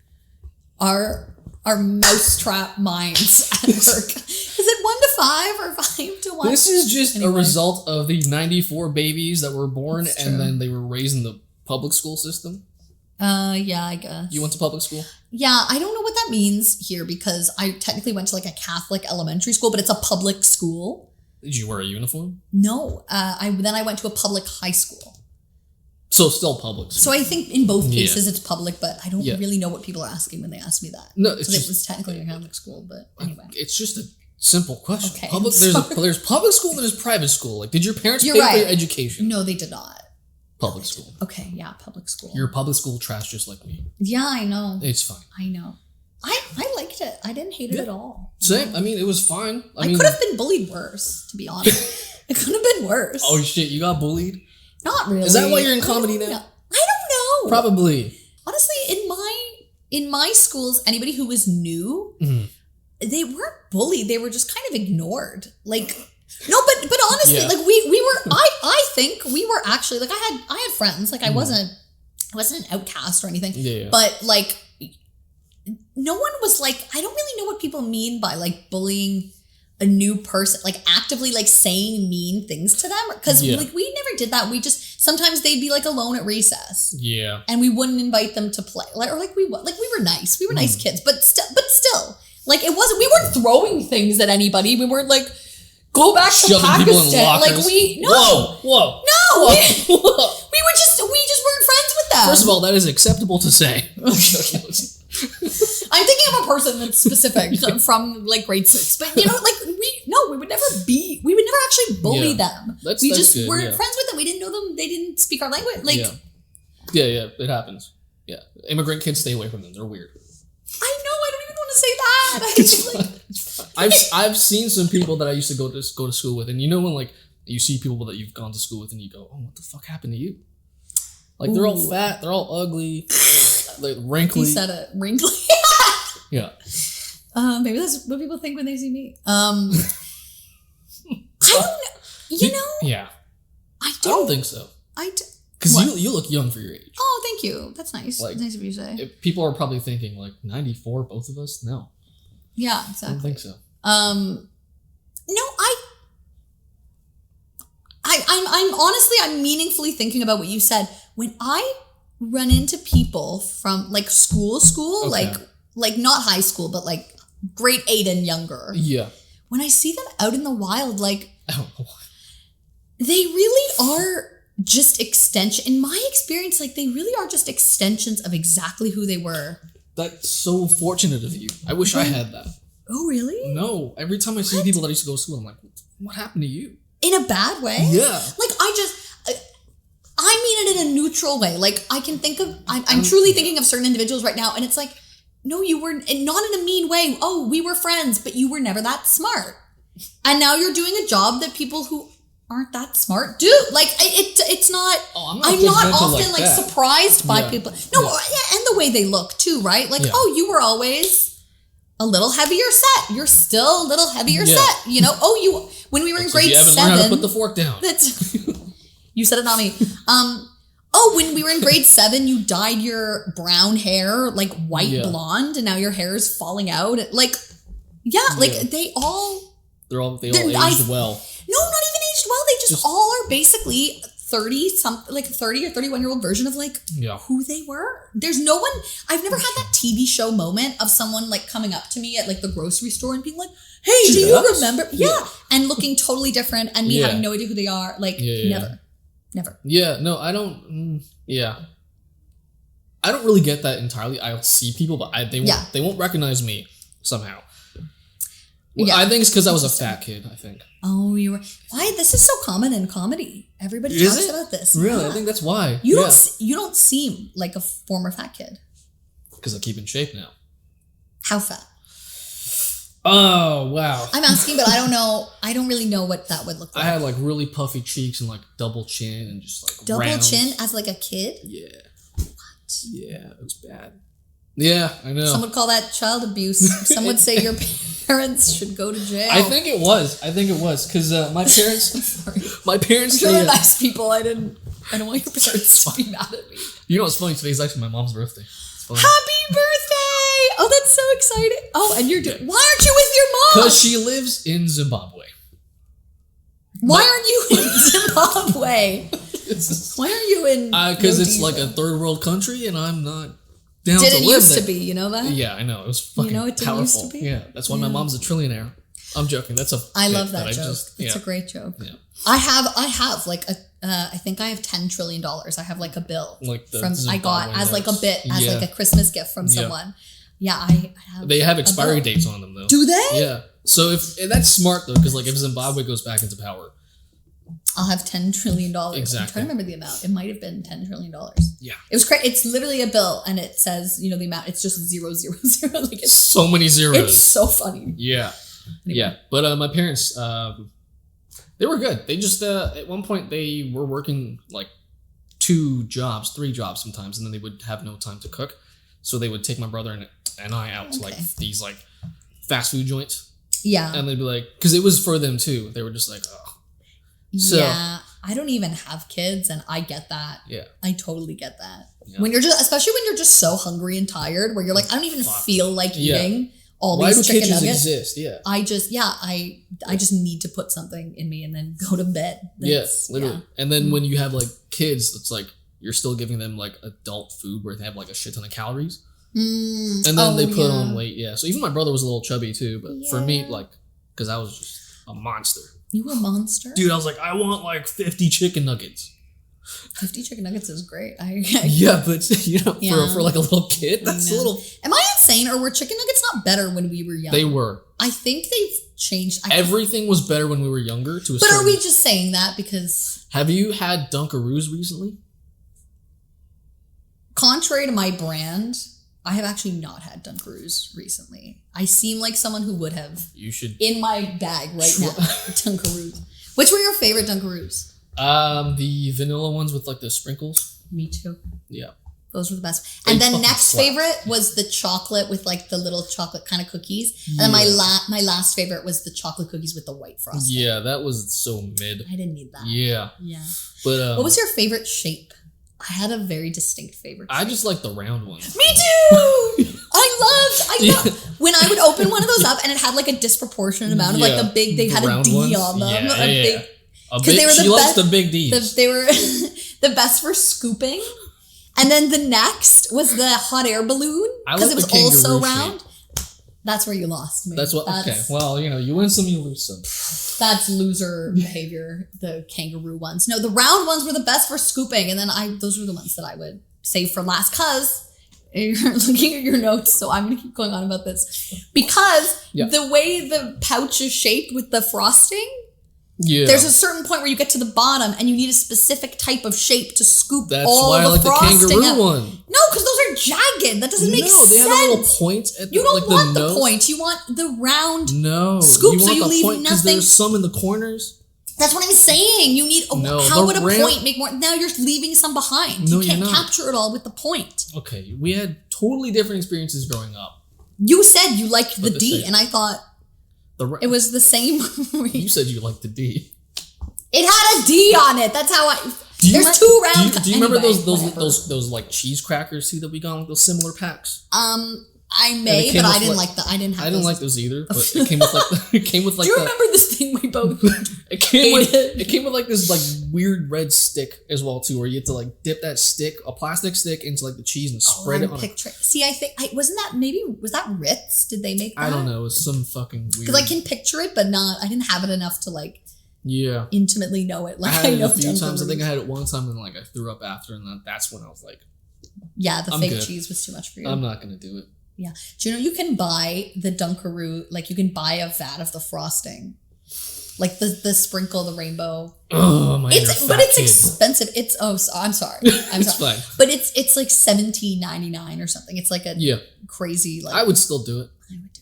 our mousetrap minds at work. Is it 1 to 5 or 5 to 1? This is just a result of the 94 babies that were born and then they were raised in the public school system. Yeah, I guess. You went to public school? Yeah, I don't know what that means here, because I technically went to a Catholic elementary school, but it's a public school. Did you wear a uniform? No. I went to a public high school. So still public school. So I think in both cases it's public, but I don't really know what people are asking when they ask me that. No, it was technically a Catholic school, but anyway. It's just a simple question. Okay, there's public school and there's private school. Did your parents pay for your education? No, they did not. Public school. Okay, yeah, public school. You're public school trash just like me. Yeah, I know. It's fine. I know. I liked it. I didn't hate it at all. Same. I mean, it was fine. I could have been bullied worse, to be honest. It could have been worse. Oh shit, you got bullied? Not really. Is that why you're in comedy now? I don't know. Probably. Honestly, in my in my schools, anybody who was new, they weren't bullied. They were just kind of ignored. Like, no, but honestly, like we were, I think we were actually, like I had friends, like I wasn't an outcast or anything, but like no one was like, I don't really know what people mean by like bullying a new person, like actively like saying mean things to them, because like we never did that. We just, sometimes they'd be like alone at recess, and we wouldn't invite them to play, like, or like we were nice, nice kids, but still, like it wasn't, we weren't throwing things at anybody, we weren't like, go back to Pakistan, like we, no, we just weren't friends with them. First of all, that is acceptable to say. I'm thinking of a person that's specific from like grade 6, but you know, like we would never actually bully them. We just weren't friends with them. We didn't know them. They didn't speak our language. Like, yeah, it happens. Yeah, immigrant kids, stay away from them. They're weird. I know. I don't even want to say that. It's fine. I've seen some people that I used to go to school with, and you know when like you see people that you've gone to school with, and you go, oh, what the fuck happened to you? Like they're all fat, they're all ugly. Like wrinkly. You said it. Wrinkly. Yeah. Maybe that's what people think when they see me. I don't know. You know? Yeah. I don't think so. Because you look young for your age. Oh, thank you. That's nice. Like, that's nice of you to say. People are probably thinking like 94, both of us? No. Yeah, exactly. I don't think so. No, I'm honestly, I'm meaningfully thinking about what you said. When I run into people from like school, like not high school, but like grade 8 and younger. Yeah. When I see them out in the wild, like, I don't know why. They really are just extension. In my experience, like they really are just extensions of exactly who they were. That's so fortunate of you. I wish I had that. Oh, really? No. Every time I see people that I used to go to school, I'm like, what happened to you? In a bad way? Yeah. Like I mean it in a neutral way. Like I can think of, I'm truly thinking of certain individuals right now, and it's like, no, you were not in a mean way. Oh, we were friends, but you were never that smart. And now you're doing a job that people who aren't that smart do. Like it's not, I'm not often like surprised by people. No, and the way they look too, right? Like, oh, you were always a little heavier set. You're still a little heavier set. You know, when we were in grade 7. You haven't learned how to put the fork down. You said it, not me. When we were in grade 7, you dyed your brown hair like white blonde, and now your hair is falling out. Like, they all aged well. No, not even aged well. They just all are basically 30 or 31-year-old version of like who they were. There's no one. I've never had that TV show moment of someone like coming up to me at like the grocery store and being like, "Hey, do you remember?" Yeah, and looking totally different, and me having no idea who they are. Like never. Yeah, no, I don't. I don't really get that entirely. I'll see people, but they won't recognize me somehow. Well, I think it's because I was a fat kid, I think. Oh, you were. Why? This is so common in comedy. Everybody talks about this. Really? Yeah. I think that's why. You don't seem like a former fat kid. Because I keep in shape now. How fat? Oh, wow. I'm asking, but I don't know. I don't really know what that would look like. I had like really puffy cheeks and like double chin and just like double chin as like a kid? Yeah. What? Yeah, it was bad. Yeah, I know. Some would call that child abuse. Some would say your parents should go to jail. I think it was because my parents. My parents. You're nice people. I don't want your parents to be mad at me. You know what's funny? Today's actually my mom's birthday. Happy birthday! Oh, that's so exciting. Oh, and you're doing. Why aren't you with your mom? Because she lives in Zimbabwe. Why aren't you in Zimbabwe? Why aren't you in? Because it's like a third world country, and I'm not. Didn't used to be, you know that? Yeah, I know. It was fucking powerful. Used to be? Yeah, that's why my mom's a trillionaire. I'm joking. I love that joke. It's a great joke. Yeah. I have like I think I have $10 trillion. I have like a bill like I got as like a bit as like a Christmas gift from someone. Yeah, I have. They have expiry dates on them though. Do they? Yeah. So if that's smart though, because like if Zimbabwe goes back into power, I'll have $10 trillion. Exactly. I'm trying to remember the amount. It might have been $10 trillion. Yeah. It was crazy. It's literally a bill, and it says, the amount. It's just 000. Like it's so many zeros. It's so funny. Yeah. Anyway. Yeah. But my parents, they were good. They just at one point they were working like 3 jobs sometimes, and then they would have no time to cook. So they would take my brother and I out to like these like fast food joints. Yeah. And they'd be like, because it was for them too. They were just like, oh. So, yeah. I don't even have kids and I get that. Yeah. I totally get that. Yeah. When you're just, especially when you're just so hungry and tired, where you're like, I don't even feel like eating all these chicken nuggets. Why do kitchens exist? Yeah. I just need to put something in me and then go to bed. Yes, literally. Yeah. And then when you have like kids, it's like you're still giving them like adult food where they have like a shit ton of calories. And then they put on weight. Yeah. So even my brother was a little chubby too, but for me, like, because I was just a monster. You were a monster? Dude, I was like, I want like 50 chicken nuggets. 50 chicken nuggets is great. Yeah, but you know, for like a little kid, that's a little. Am I insane, or were chicken nuggets not better when we were young? They were. I think they've changed. Everything was better when we were younger. But are we just saying that because? Have you had Dunkaroos recently? Contrary to my brand, I have actually not had Dunkaroos recently. I seem like someone who would have. You should. In my bag right now, Dunkaroos. Which were your favorite Dunkaroos? The vanilla ones with like the sprinkles. Me too. Yeah. Those were the best. And then next favorite was the chocolate with like the little chocolate kind of cookies. Yeah. And then my last favorite was the chocolate cookies with the white frosting. Yeah, that was so mid. I didn't need that. Yeah. Yeah. But what was your favorite shape? I had a very distinct favorite shape. I just like the round ones. Me too! I love when I would open one of those up and it had like a disproportionate amount of like the big, they had a D ones. On them. Yeah. She loves the big Ds. They were the best for scooping. And then the next was the hot air balloon because it was also round. That's where you lost me. Okay. Well, you know, you win some, you lose some. That's loser behavior, the kangaroo ones. No, the round ones were the best for scooping. And then those were the ones that I would save for last because you're looking at your notes. So I'm going to keep going on about this because the way the pouch is shaped with the frosting, there's a certain point where you get to the bottom and you need a specific type of shape to scoop all of the frosting. That's why I like the kangaroo one. No, because those are jagged. That doesn't make sense. No, they have a little point at you don't want the point. You want the round scoop, so you leave nothing. Because there's some in the corners. That's what I'm saying. You need. How would a point make more? Now you're leaving some behind. You can't capture it all with the point. Okay, we had totally different experiences growing up. You said you liked the D, and I thought it was the same. You said you liked the D. It had a D on it. That's how I. There's two round. Do you remember those like cheese crackers too that we got, like those similar packs? I may, but I didn't like the. I didn't like those either. But it came with like. Do you remember this thing we both? It came with like this like weird red stick as well too, where you had to like dip that stick, a plastic stick, into like the cheese and spread it on. See, I think wasn't that was that Ritz? Did they make that? I don't know. It was some fucking weird. Because I can picture it, but not. I didn't have it enough to like. Yeah. Intimately know it. Like I had it a few times. I think I had it one time and like I threw up after, and that's when I was like, yeah, the fake cheese was too much for you. I'm not gonna do it. Yeah. Do you know you can buy the Dunkaroo, like you can buy a vat of the frosting. Like the sprinkle, the rainbow. Oh my god. But it's expensive. I'm sorry. It's fine. But it's like $17.99 or something. It's like a crazy like I would still do it. I would do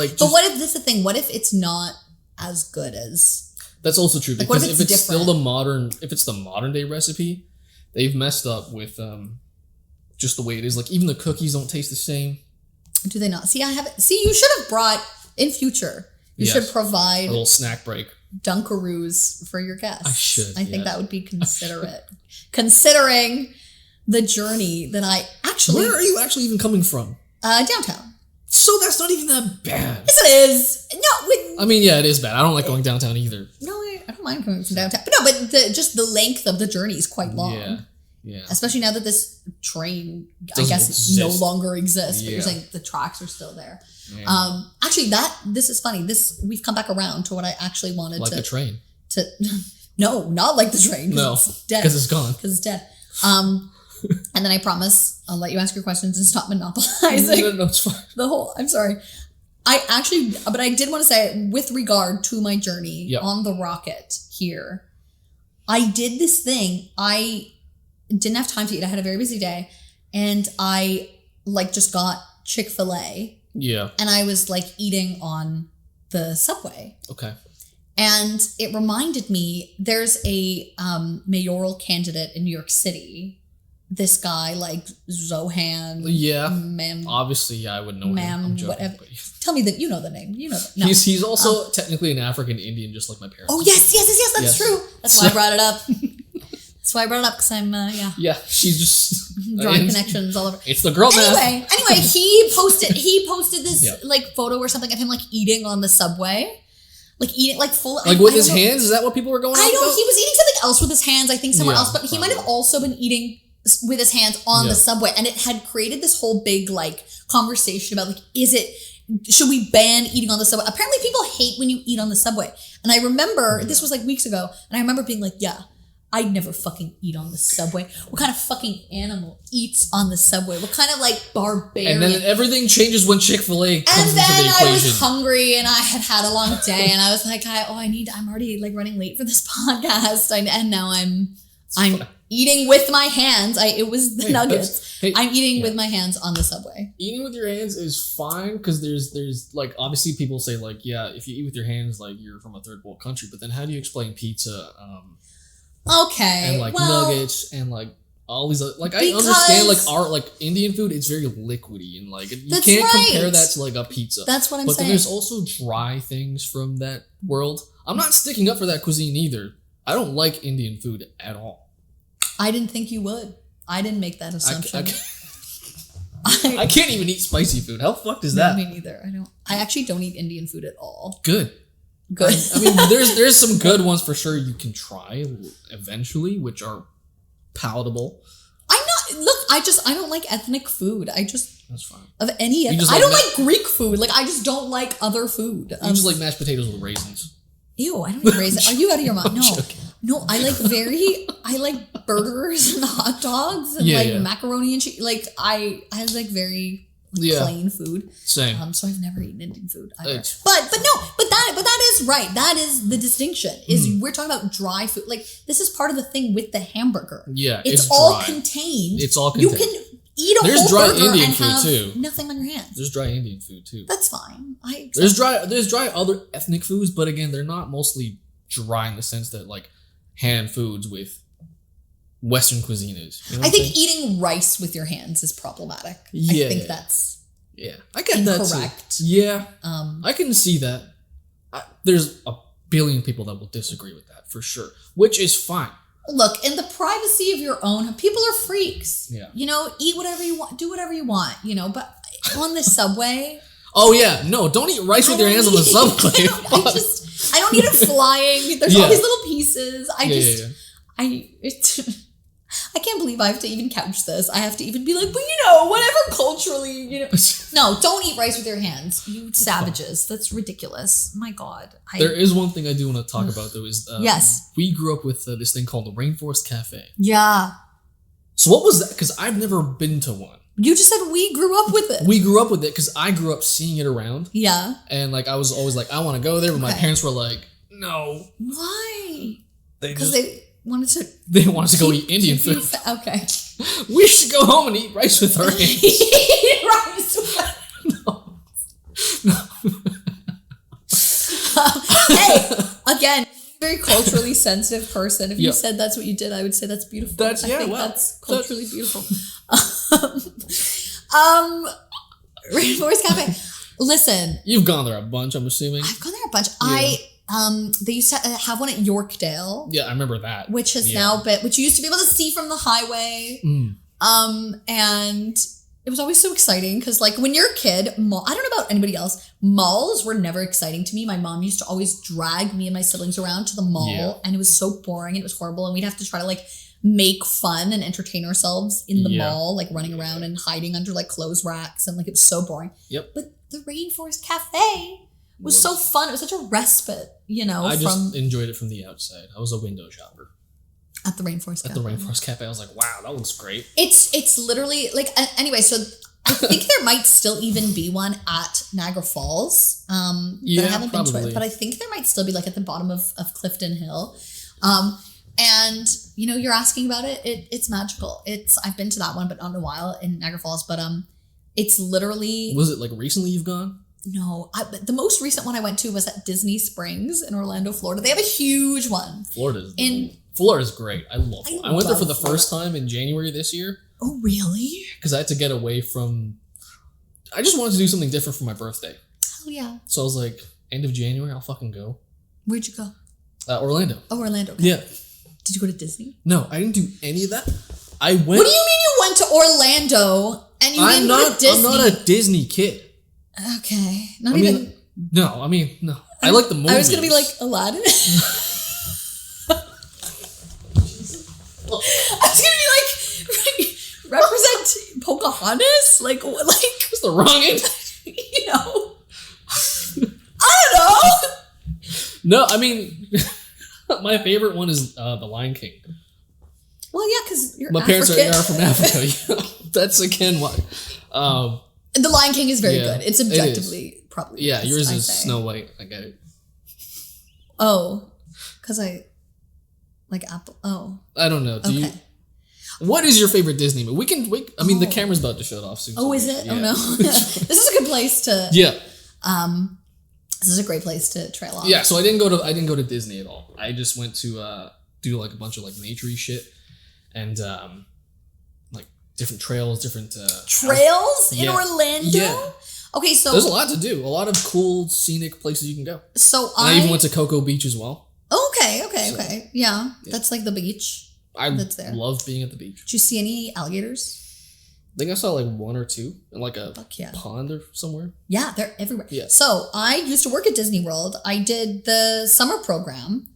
it too. But what if this is the thing? What if it's not as good as that's also true because if it's still the modern day recipe, they've messed up with just the way it is. Like even the cookies don't taste the same. Do they not? See, you should have brought in future. You should provide a little snack break. Dunkaroos for your guests. I should. I think that would be considerate. Considering the journey that I actually. Where are you actually even coming from? Downtown. So that's not even that bad. Yes, it is. No, I mean, yeah, it is bad. I don't like going downtown either. No, I don't mind coming from downtown. But just the length of the journey is quite long. Yeah. Especially now that this train, I guess, no longer exists. But you're saying the tracks are still there. Yeah. Actually, this is funny. We've come back around to what I actually wanted like the train. No, not like the train. No, it's dead. Because it's gone. Because it's dead. And then I promise I'll let you ask your questions and stop monopolizing. No, it's fine. I'm sorry. But I did want to say, with regard to my journey on the rocket here, I did this thing. I didn't have time to eat. I had a very busy day. And I just got Chick-fil-A. Yeah. And I was eating on the subway. Okay. And it reminded me, there's a mayoral candidate in New York City this guy like Zohan. Yeah. Obviously, I would know him. I'm joking, whatever. But... Tell me that you know the name. You know that. No. He's also technically an African Indian, just like my parents. Oh, yes. That's true. That's why I brought it up. That's why I brought it up, because I'm, Yeah, she's just... drawing connections all over. It's the girl math. Anyway, he posted this, like, photo or something of him, like, eating on the subway. Like, eating, like, full... Like, with his hands? Is that what people were going on I know, about? he was eating something else with his hands, I think, somewhere else. But he might have also been eating with his hands on the subway. And it had created this whole big, like, conversation about, like, should we ban eating on the subway? Apparently, people hate when you eat on the subway. And I remember, this was, like, weeks ago, and I remember being like, yeah, I'd never fucking eat on the subway. What kind of fucking animal eats on the subway? What kind of like barbarian? And then everything changes when Chick-fil-A comes into the equation. And then I was hungry and I had a long day and I was like, I'm already like running late for this podcast. And now I'm eating with my hands. It was the nuggets. I'm eating with my hands on the subway. Eating with your hands is fine because there's like, obviously people say like, yeah, if you eat with your hands, like you're from a third world country, but then how do you explain pizza? Okay. And like nuggets and like all these other, like I understand like our like Indian food, it's very liquidy and like you can't compare that to like a pizza. That's what I'm saying. But then there's also dry things from that world. I'm not sticking up for that cuisine either. I don't like Indian food at all. I didn't think you would. I didn't make that assumption. I can't even eat spicy food. How fucked is that? Me neither. I actually don't eat Indian food at all. Good. I mean, there's some good ones for sure you can try eventually, which are palatable. I don't like ethnic food. That's fine. Of any, I don't like Greek food. Like, I just don't like other food. You just like mashed potatoes with raisins. Ew, I don't eat raisins. Are you out of your mind? No, I like burgers and hot dogs and macaroni and cheese. Like, I like very plain food. Same. So I've never eaten Indian food either. But that is right. That is the distinction. Is we're talking about dry food. Like, this is part of the thing with the hamburger. Yeah, it's all contained. It's all contained. You can eat a whole dry burger Indian and food have too. Nothing on your hands. There's dry Indian food too. That's fine. There's dry other ethnic foods, but again, they're not mostly dry in the sense that like hand foods with Western cuisine is. You know I think eating rice with your hands is problematic. Yeah, I think that's I get incorrect. That too. Yeah, I can see that. There's a billion people that will disagree with that for sure, which is fine. Look, in the privacy of your own home, people are freaks. Yeah. You know, eat whatever you want, do whatever you want, you know, but on the subway. Oh, yeah. No, don't eat rice with your hands on the subway. I don't need it flying. There's all these little pieces. I can't believe I have to even couch this. I have to even be like, but you know, whatever culturally, you know. No, don't eat rice with your hands. You savages. That's ridiculous. My God. There is one thing I do want to talk about, though, is yes. We grew up with this thing called the Rainforest Cafe. Yeah. So what was that? Because I've never been to one. You just said we grew up with it. We grew up with it because I grew up seeing it around. Yeah. And like I was always like, I want to go there, but my parents were like, no. Why? Because they wanted to go eat Indian food. Okay. We should go home and eat rice with our hands. Eat rice with No. Hey, again, very culturally sensitive person. If you said that's what you did, I would say that's beautiful. That's that's culturally beautiful. Rainforest Cafe. Listen. You've gone there a bunch, I'm assuming. I've gone there a bunch. Yeah. They used to have one at Yorkdale. Yeah, I remember that. Which has now been, which you used to be able to see from the highway. And it was always so exciting because like when you're a kid, I don't know about anybody else, malls were never exciting to me. My mom used to always drag me and my siblings around to the mall and it was so boring and it was horrible and we'd have to try to like make fun and entertain ourselves in the mall, like running around and hiding under like clothes racks and like it was so boring. Yep. But the Rainforest Cafe was so fun. It was such a respite, you know. I just enjoyed it from the outside. I was a window shopper. At the Rainforest Cafe. At the Rainforest Cafe. I was like, wow, that looks great. It's literally like, anyway, so I think there might still even be one at Niagara Falls. But I haven't been to it. But I think there might still be like at the bottom of Clifton Hill. And you know, you're asking about it. It's magical. I've been to that one, but not in a while in Niagara Falls. But it's literally. Was it like recently you've gone? No, the most recent one I went to was at Disney Springs in Orlando, Florida. They have a huge one. Florida's Florida's great. I love Florida. I went there for the first time in January this year. Oh, really? Because I had to get away from... I just wanted to do something different for my birthday. Oh, yeah. So I was like, end of January, I'll fucking go. Where'd you go? Orlando. Oh, Orlando. Okay. Yeah. Did you go to Disney? No, I didn't do any of that. I went... What do you mean you went to Orlando and you didn't go to Disney? I'm not a Disney kid. Okay. No. I like the movies. I was going to be like, Aladdin? I was going to be like, represent Pocahontas? Like, it's the wrong end. You know. I don't know. No, I mean, my favorite one is The Lion King. Well, yeah, because my parents are from Africa. Yeah. That's again why. The Lion King is very good. It's objectively probably. Yeah, yours is Snow White. I get it. Oh, because I like Apple. Oh, I don't know. Do you? What is your favorite Disney movie? I mean, the camera's about to shut off soon. Oh, is it? Yeah. Oh no. This is a good place to. Yeah. This is a great place to trail off. Yeah. So I didn't go to Disney at all. I just went to do like a bunch of like naturey shit and like different trails, different trails in Orlando. Yeah. Okay, so there's a lot to do. A lot of cool scenic places you can go. So I even went to Cocoa Beach as well. Okay. Yeah, that's like the beach. That's there. Love being at the beach. Did you see any alligators? I think I saw like one or two in like a pond or somewhere. Yeah, they're everywhere. Yeah. So I used to work at Disney World. I did the summer program,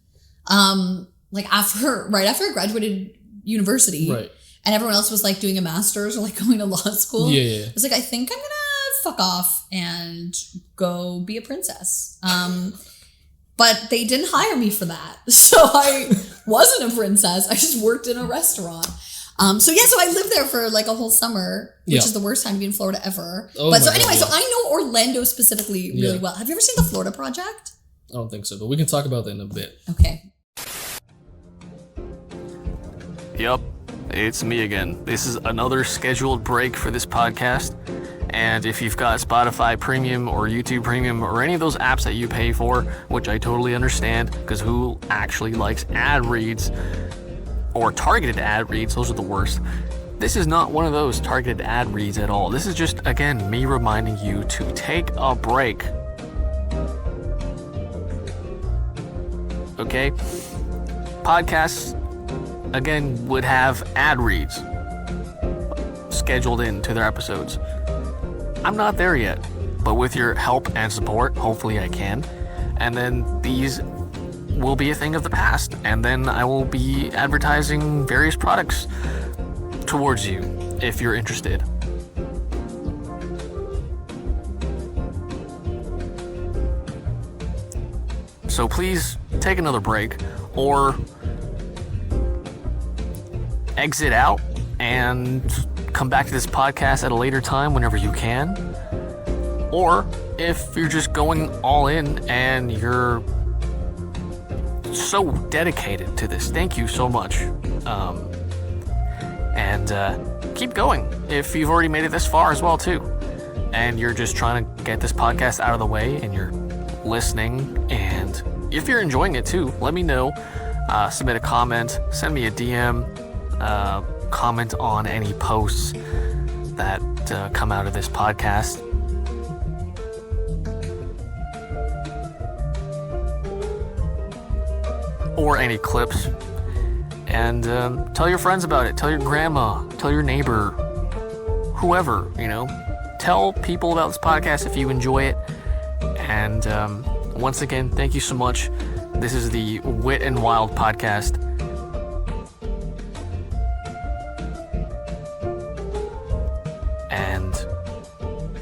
right after I graduated university. Right. And everyone else was like doing a master's or like going to law school. Yeah. I was like, I think I'm gonna fuck off and go be a princess. But they didn't hire me for that. So I wasn't a princess. I just worked in a restaurant. So I lived there for like a whole summer, which is the worst time to be in Florida ever. Oh but so anyway, so I know Orlando specifically really well. Have you ever seen the Florida Project? I don't think so, but we can talk about that in a bit. Okay. Yup, it's me again. This is another scheduled break for this podcast. And if you've got Spotify Premium or YouTube Premium or any of those apps that you pay for, which I totally understand, because who actually likes ad reads or targeted ad reads? Those are the worst. This is not one of those targeted ad reads at all. This is just, again, me reminding you to take a break. Okay? Podcasts, again, would have ad reads scheduled into their episodes. I'm not there yet, but with your help and support, hopefully I can. And then these will be a thing of the past, and then I will be advertising various products towards you if you're interested. So please take another break or exit out and come back to this podcast at a later time whenever you can. Or if you're just going all in and you're so dedicated to this, thank you so much. And keep going if you've already made it this far as well too. And you're just trying to get this podcast out of the way and you're listening, and if you're enjoying it too, let me know. Submit a comment, send me a DM, comment on any posts that come out of this podcast. Or any clips. And tell your friends about it. Tell your grandma. Tell your neighbor. Whoever, Tell people about this podcast if you enjoy it. And once again, thank you so much. This is the Wit and Wild podcast. And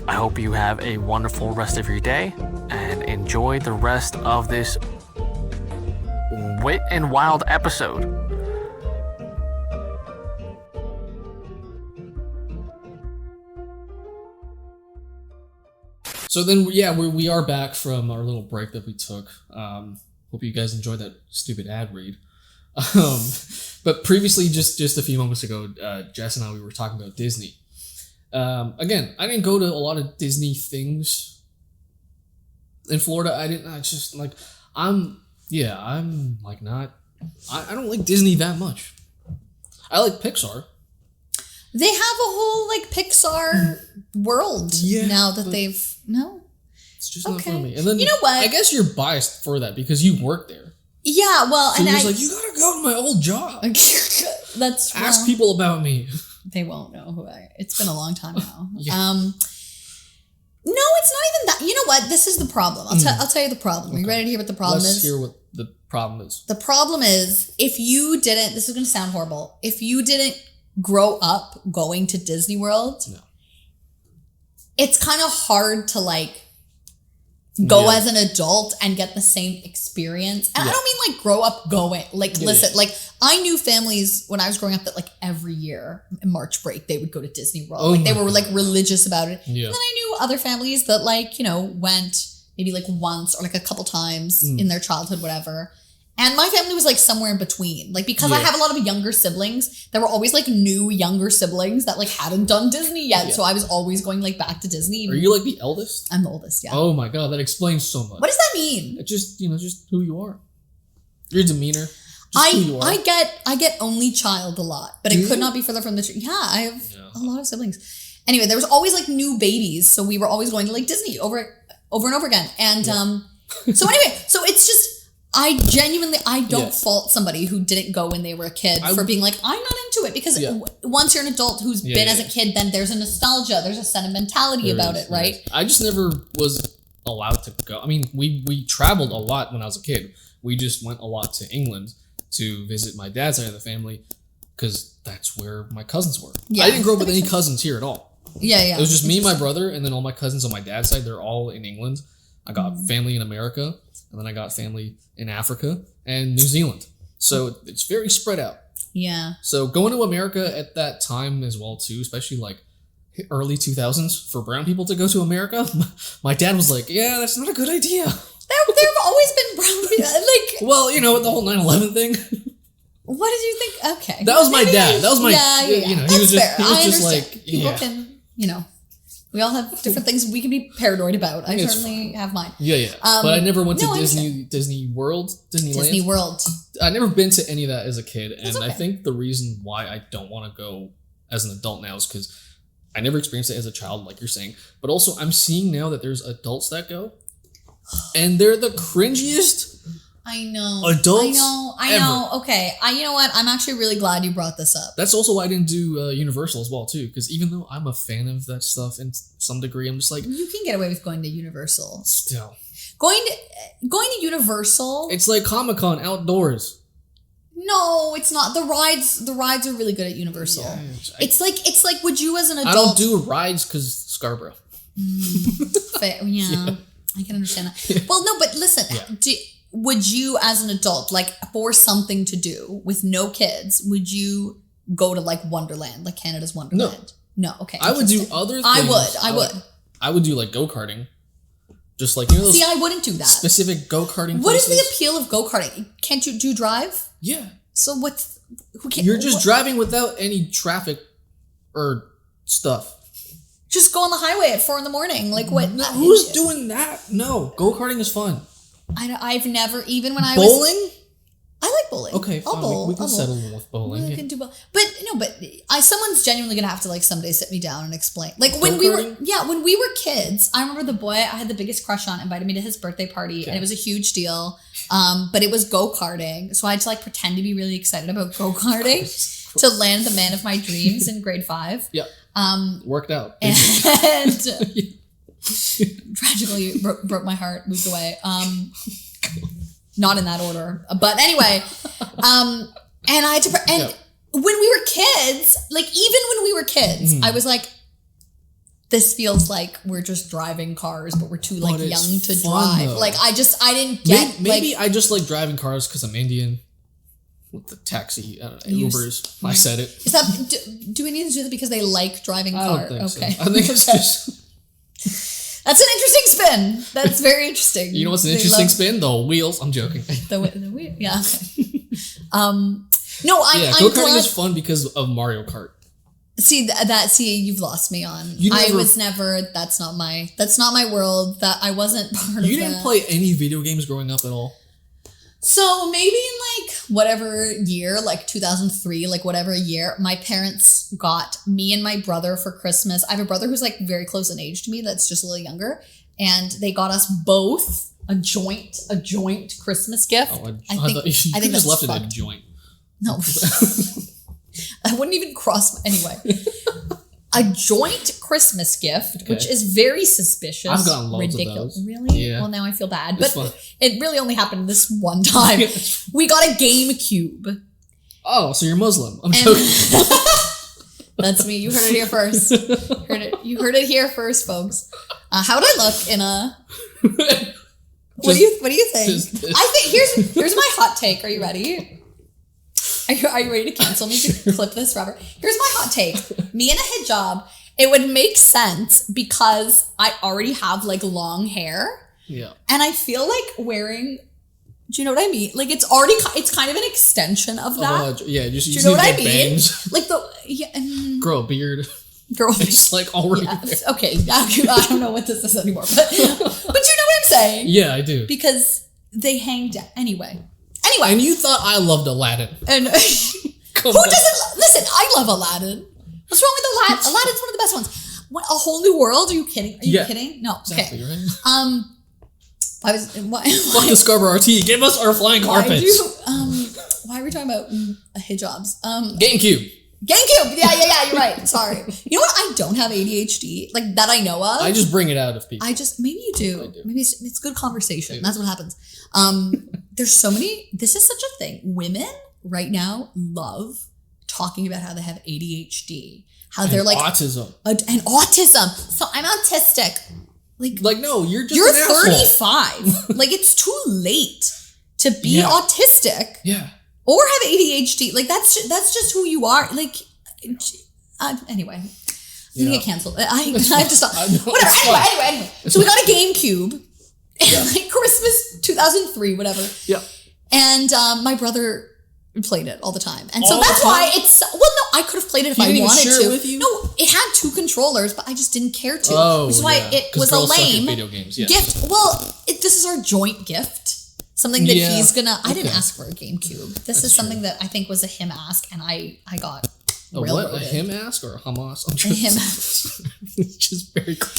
I hope you have a wonderful rest of your day and enjoy the rest of this Wit and Wild episode. So then, we are back from our little break that we took. Hope you guys enjoyed that stupid ad read. But previously, just a few moments ago, Jess and I, we were talking about Disney. Again, I didn't go to a lot of Disney things in Florida. I'm like not I don't like Disney that much. I like Pixar. They have a whole like Pixar world now that they've It's just not for me. And then you know what? I guess you're biased for that because you work there. Yeah, well, so you're like, you gotta go to my old job. That's ask people about me. They won't know who I. It's been a long time now. Yeah. No, it's not even that. You know what? This is the problem. I'll tell you the problem. Are you ready to hear what the problem is? Let's hear what the problem is. The problem is if you didn't. This is going to sound horrible. If you didn't grow up going to Disney World, it's kind of hard to like go as an adult and get the same experience. And I don't mean like grow up going. Like listen, like I knew families when I was growing up that like every year in March break they would go to Disney World. Like they were like religious about it. Yeah. And then I knew other families that like, you know, went maybe like once or like a couple times in their childhood, whatever. And my family was like somewhere in between. Like because I have a lot of younger siblings, there were always like new younger siblings that like hadn't done Disney yet. So I was always going like back to Disney. Are you like the eldest? I'm the oldest, yeah. Oh my god, that explains so much. What does that mean? It just, you know, just who you are. Your demeanor. Who you are. I get only child a lot, but it could not be further from the truth. Yeah, I have a lot of siblings. Anyway, there was always like new babies, so we were always going to like Disney over and over again. And so anyway, so it's just I don't fault somebody who didn't go when they were a kid for being like, I'm not into it. Because once you're an adult who's been as a kid, then there's a nostalgia, there's a sentimentality about it, right? I just never was allowed to go. I mean, we traveled a lot when I was a kid. We just went a lot to England to visit my dad's side of the family because that's where my cousins were. Yeah, I didn't grow up with any cousins here at all. Yeah. It was just me and my brother, and then all my cousins on my dad's side, they're all in England. I got family in America, and then I got family in Africa and New Zealand. So it's very spread out. Yeah. So going to America at that time as well, too, especially like early 2000s, for brown people to go to America, my dad was like, yeah, that's not a good idea. There have always been brown people. Like, well, you know, with the whole 9/11 thing. What did you think? Okay. That was my dad. That was my, you know, that's he was just, fair. he was just like, people can, you know, we all have different things we can be paranoid about. I certainly have mine. Yeah. But I never went to Disney World, Disneyland. Disney World. I've never been to any of that as a kid. And I think the reason why I don't want to go as an adult now is because I never experienced it as a child, like you're saying. But also, I'm seeing now that there's adults that go. And they're the cringiest. I know. Adults. I know. Okay. You know what? I'm actually really glad you brought this up. That's also why I didn't do Universal as well, too. Because even though I'm a fan of that stuff in some degree, I'm just like, you can get away with going to Universal. Still. Going to Universal. It's like Comic-Con outdoors. No, it's not. The rides are really good at Universal. Yeah, it's like would you as an adult? I don't do rides because Scarborough. Fair, yeah. I can understand that. Yeah. Well, no, but listen, would you as an adult, like for something to do with no kids, would you go to like Wonderland, like Canada's Wonderland? No, okay. I would do other things. I would. I would do like go-karting. Just like, you know those I wouldn't do that. Specific go-karting What places? is the appeal of go-karting? Can't you drive? Yeah. So You're just driving without any traffic or stuff. Just go on the highway at 4 a.m. Like what? Who's doing that? No, go-karting is fun. I've never, even when I was bowling. I like bowling. Okay, fine. We can settle with bowling. We can do both. But someone's genuinely gonna have to like someday sit me down and explain. Like when we were kids, I remember the boy I had the biggest crush on invited me to his birthday party, and it was a huge deal. But it was go-karting, so I had to like pretend to be really excited about go-karting to land the man of my dreams in grade 5. Yeah. Worked out. And tragically broke my heart, moved away. Not in that order, but anyway. And I had to. When we were kids, like even when we were kids, I was like, this feels like we're just driving cars, but we're too like young to drive. Though. Like I didn't get. Maybe I just like driving cars because I'm Indian. With the taxi, Ubers. I said it. Is that? Do we need to do that because they like driving cars? I don't think so. I think it's just. That's an interesting spin. That's very interesting. You know what's an interesting spin? The wheels. I'm joking. The wheel. Yeah. Go-karting is fun because of Mario Kart. See you've lost me on. That's not my world. That I wasn't part of. You didn't play any video games growing up at all? So maybe in like whatever year, like 2003, like whatever year, my parents got me and my brother for Christmas. I have a brother who's like very close in age to me that's just a little younger. And they got us both a joint Christmas gift. Oh, I think you just left it in a joint. No. I wouldn't even cross. Anyway. A joint Christmas gift, which is very suspicious. I've gotten loads of those. Really? Yeah. Well, now I feel bad. But it really only happened this one time. We got a GameCube. Oh, so you're Muslim. I'm joking. That's me. You heard it here first. You heard it here first, folks. How would I look in a... What do you think? I think here's my hot take. Are you ready? Are you ready to cancel me to clip this, Robert? Here's my hot take. Me in a hijab, it would make sense because I already have like long hair. Yeah. And I feel like wearing, do you know what I mean? Like it's kind of an extension of that. Yeah. Just, do you know what I mean? Bangs. Like grow a beard. It's like already. Yeah. Okay. I don't know what this is anymore, but you know what I'm saying? Yeah, I do. Because they hang down. Anyway. And you thought I loved Aladdin. And who doesn't? Listen, I love Aladdin. What's wrong with Aladdin? Aladdin's one of the best ones. What, A Whole New World? Are you kidding? Are you kidding? No. Exactly, okay. Right? Why Fuck the Scarborough RT. Give us our flying carpets. Why are we talking about hijabs? GameCube. Yeah, you're right. Sorry. You know what? I don't have ADHD, like that I know of. I just bring it out of people. Maybe you do. Maybe it's good conversation. Maybe. That's what happens. There's so many, this is such a thing. Women right now love talking about how they have ADHD. How they're like autism. And autism. So I'm autistic. Like no, you're 35. Like it's too late to be autistic. Yeah. Or have ADHD. Like that's just who you are. Like anyway. I'm gonna get canceled. I have to stop. Whatever. Anyway. So we got a GameCube. Like Christmas 2003, whatever. Yeah. And my brother played it all the time. And so that's why it's... Well, no, I could have played it if I wanted to. Share it with you? No, it had 2 controllers, but I just didn't care to. Oh, which is why it was a lame video games. Yes. gift. Well, this is our joint gift. Something that he's gonna... I didn't ask for a GameCube. This is something that I think was a him ask, and I got railroaded. What? A him ask or a Hamas? A him ask. It's just very cool.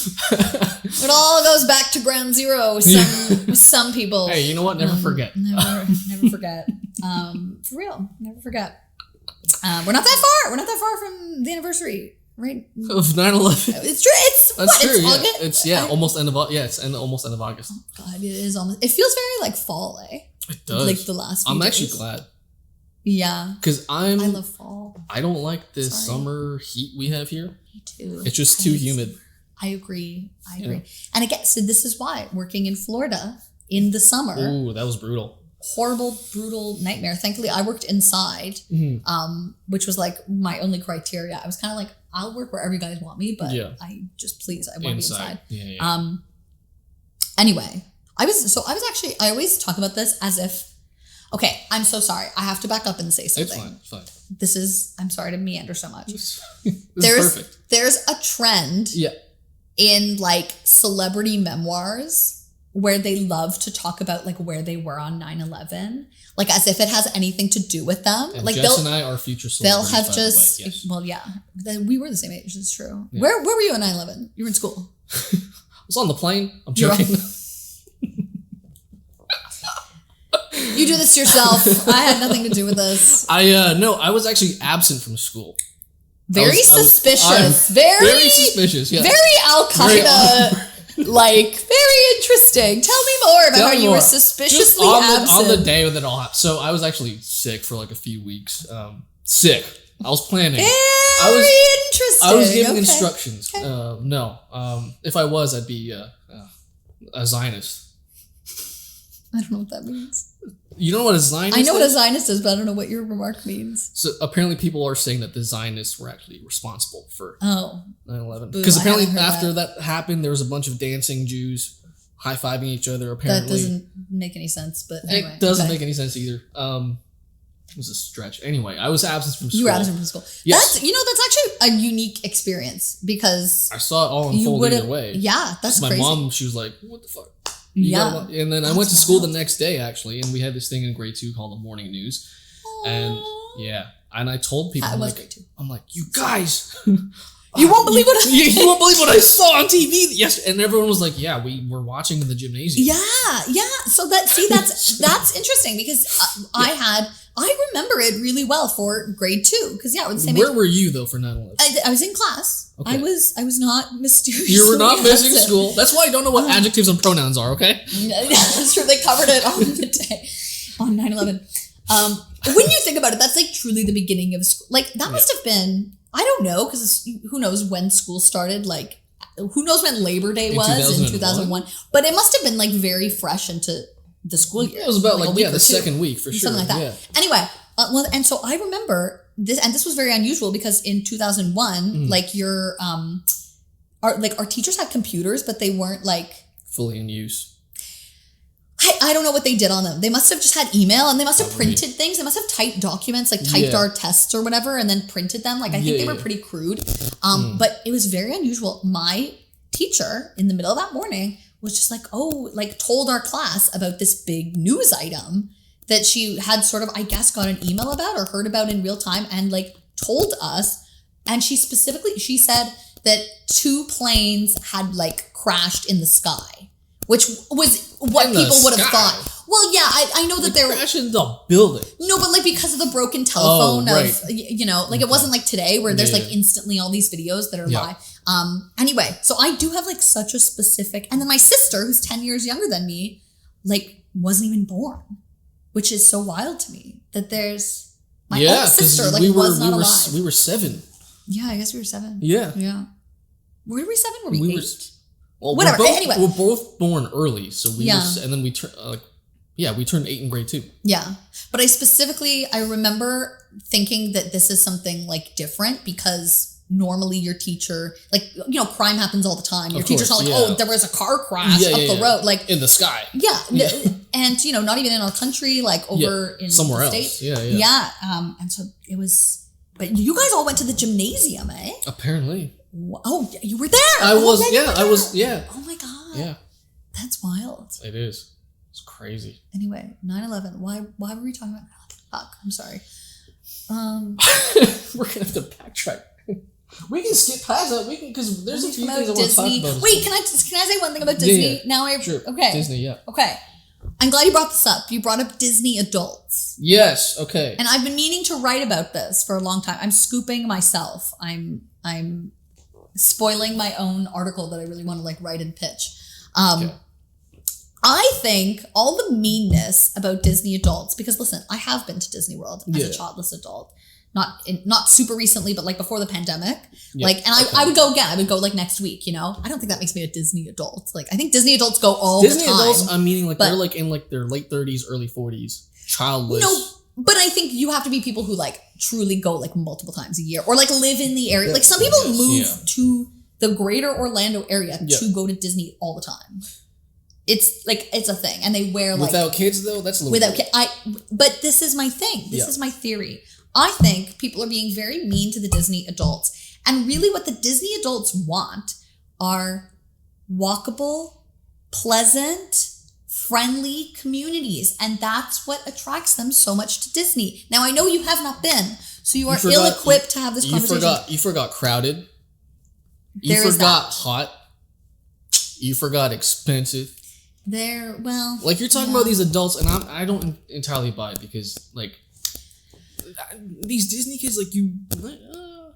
It all goes back to ground zero with some people. Hey, you know what? Never forget. Never forget. For real, never forget. We're not that far. We're not that far from the anniversary, right? Of 9/11. It's true. That's true. Yeah. August? It's almost end of almost end of August. Oh God, it is almost. It feels very like fall, eh? It does. Like the last. I'm days. actually glad. Yeah. Because I love fall. I don't like this summer heat we have here. Me too. It's just too humid. I agree. Yeah. And again, so this is why working in Florida in the summer. Ooh, that was brutal. Horrible, brutal nightmare. Thankfully, I worked inside, which was like my only criteria. I was kind of like, I'll work wherever you guys want me, but I want to be inside. Yeah. Anyway, I always talk about this as if, okay, I'm so sorry. I have to back up and say something. It's fine. I'm sorry to meander so much. There's perfect. There's a trend in like celebrity memoirs where they love to talk about like where they were on 9/11, like as if it has anything to do with them. And like Jess and I are future celebrities. They'll have just well, yeah. Then we were the same age. It's true. Yeah. Where were you on 9/11? You were in school. I was on the plane. I'm joking. You do this yourself. I had nothing to do with this. I was actually absent from school. Very suspicious. Very suspicious. Yeah. Very Al Qaeda. Like, very interesting. Tell me more about how you were suspiciously absent. On the day that it all happened. So I was actually sick for like a few weeks. Sick. I was planning. Very interesting. I was giving instructions. Okay. No. If I was, I'd be a Zionist. I don't know what that means. You know what a Zionist is? I know what a Zionist is, but I don't know what your remark means. So apparently people are saying that the Zionists were actually responsible for 9/11. Because apparently after that happened, there was a bunch of dancing Jews high-fiving each other, apparently. That doesn't make any sense, but anyway. It doesn't make any sense either. It was a stretch. Anyway, I was absent from school. You were absent from school. Yes. That's actually a unique experience because... I saw it all unfold either way. Yeah, that's my crazy. Mom, she was like, what the fuck? Yeah. And then I went to school the next day, actually, and we had this thing in grade 2 called the morning news. Aww. And yeah, and I told people, I'm like, you guys, you won't believe what you won't believe what I saw on TV. Yes, and everyone was like, yeah, we were watching in the gymnasium. Yeah. So that's interesting because I remember it really well for grade 2 because it was the same. Where were you though for 9/11? I was in class. Okay. I was not mysterious. You were not missing school. That's why I don't know what adjectives and pronouns are. Okay. That's true. They covered it on the day on 9/11. When you think about it, that's like truly the beginning of school. Like that must have been. I don't know because who knows when school started. Like who knows when Labor Day was in 2001. But it must have been like very fresh into the school year. It was about like the second week for sure. Something like that. Yeah. Anyway, and so I remember this, and this was very unusual because in 2001, like our teachers had computers, but they weren't like fully in use. I don't know what they did on them. They must have just had email and they must have printed things. They must have typed documents, like typed our tests or whatever, and then printed them. Like I think they were pretty crude. But it was very unusual. My teacher in the middle of that morning was just like, told our class about this big news item that she had sort of, I guess, got an email about or heard about in real time and like told us. And she said that 2 planes had like crashed in the sky, which was what people would have thought. Well, yeah, I know that they were crashing the building. No, but like because of the broken telephone of, you know, like it wasn't like today where there's like instantly all these videos that are live. Anyway, so I do have like such a specific, and then my sister, who's 10 years younger than me, like wasn't even born, which is so wild to me that there's my own sister like was not alive. We were 7. Yeah, I guess we were 7. Yeah. Were we 7? Were we 8? Well, whatever. Anyway, we're both born early, so we were, and then we turned 8 in grade 2. Yeah, but I remember thinking that this is something like different because normally your teacher, like, you know, crime happens all the time. Your teacher's not like, oh, there was a car crash up the road, like in the sky. Yeah, and you know, not even in our country, like over in somewhere the else. States. Yeah. And so it was. But you guys all went to the gymnasium, eh? Apparently. Oh, you were there. I was. Yeah. Oh my god. Yeah. That's wild. It is. It's crazy. Anyway, 9/11. Why were we talking about 9/11? Fuck. I'm sorry. We're gonna have to backtrack. We can skip past that. We can, because there's a few things I want to talk about. Wait, can I say one thing about Disney? Yeah. Sure. Okay. Disney, yeah. Okay. I'm glad you brought this up. You brought up Disney adults. Yes. Okay. And I've been meaning to write about this for a long time. I'm scooping myself. I'm spoiling my own article that I really want to like write and pitch. Okay. I think all the meanness about Disney adults, because listen, I have been to Disney World as a childless adult. Not super recently, but like before the pandemic. Yeah, like, and I would go again. I would go like next week, you know? I don't think that makes me a Disney adult. Like, I think Disney adults go all the time. Disney adults, I'm meaning like they're like in like their late 30s, early 40s, childless. No, but I think you have to be people who like truly go like multiple times a year or like live in the area. Like some people move to the greater Orlando area to go to Disney all the time. It's like, it's a thing. And they wear like... Without kids though? That's a little But this is my thing. This is my theory. I think people are being very mean to the Disney adults. And really what the Disney adults want are walkable, pleasant, friendly communities. And that's what attracts them so much to Disney. Now, I know you have not been, so you are ill-equipped to have this conversation. You forgot crowded. You forgot hot. You forgot expensive. Like you're talking about these adults, and I don't entirely buy it because, like, these Disney kids, like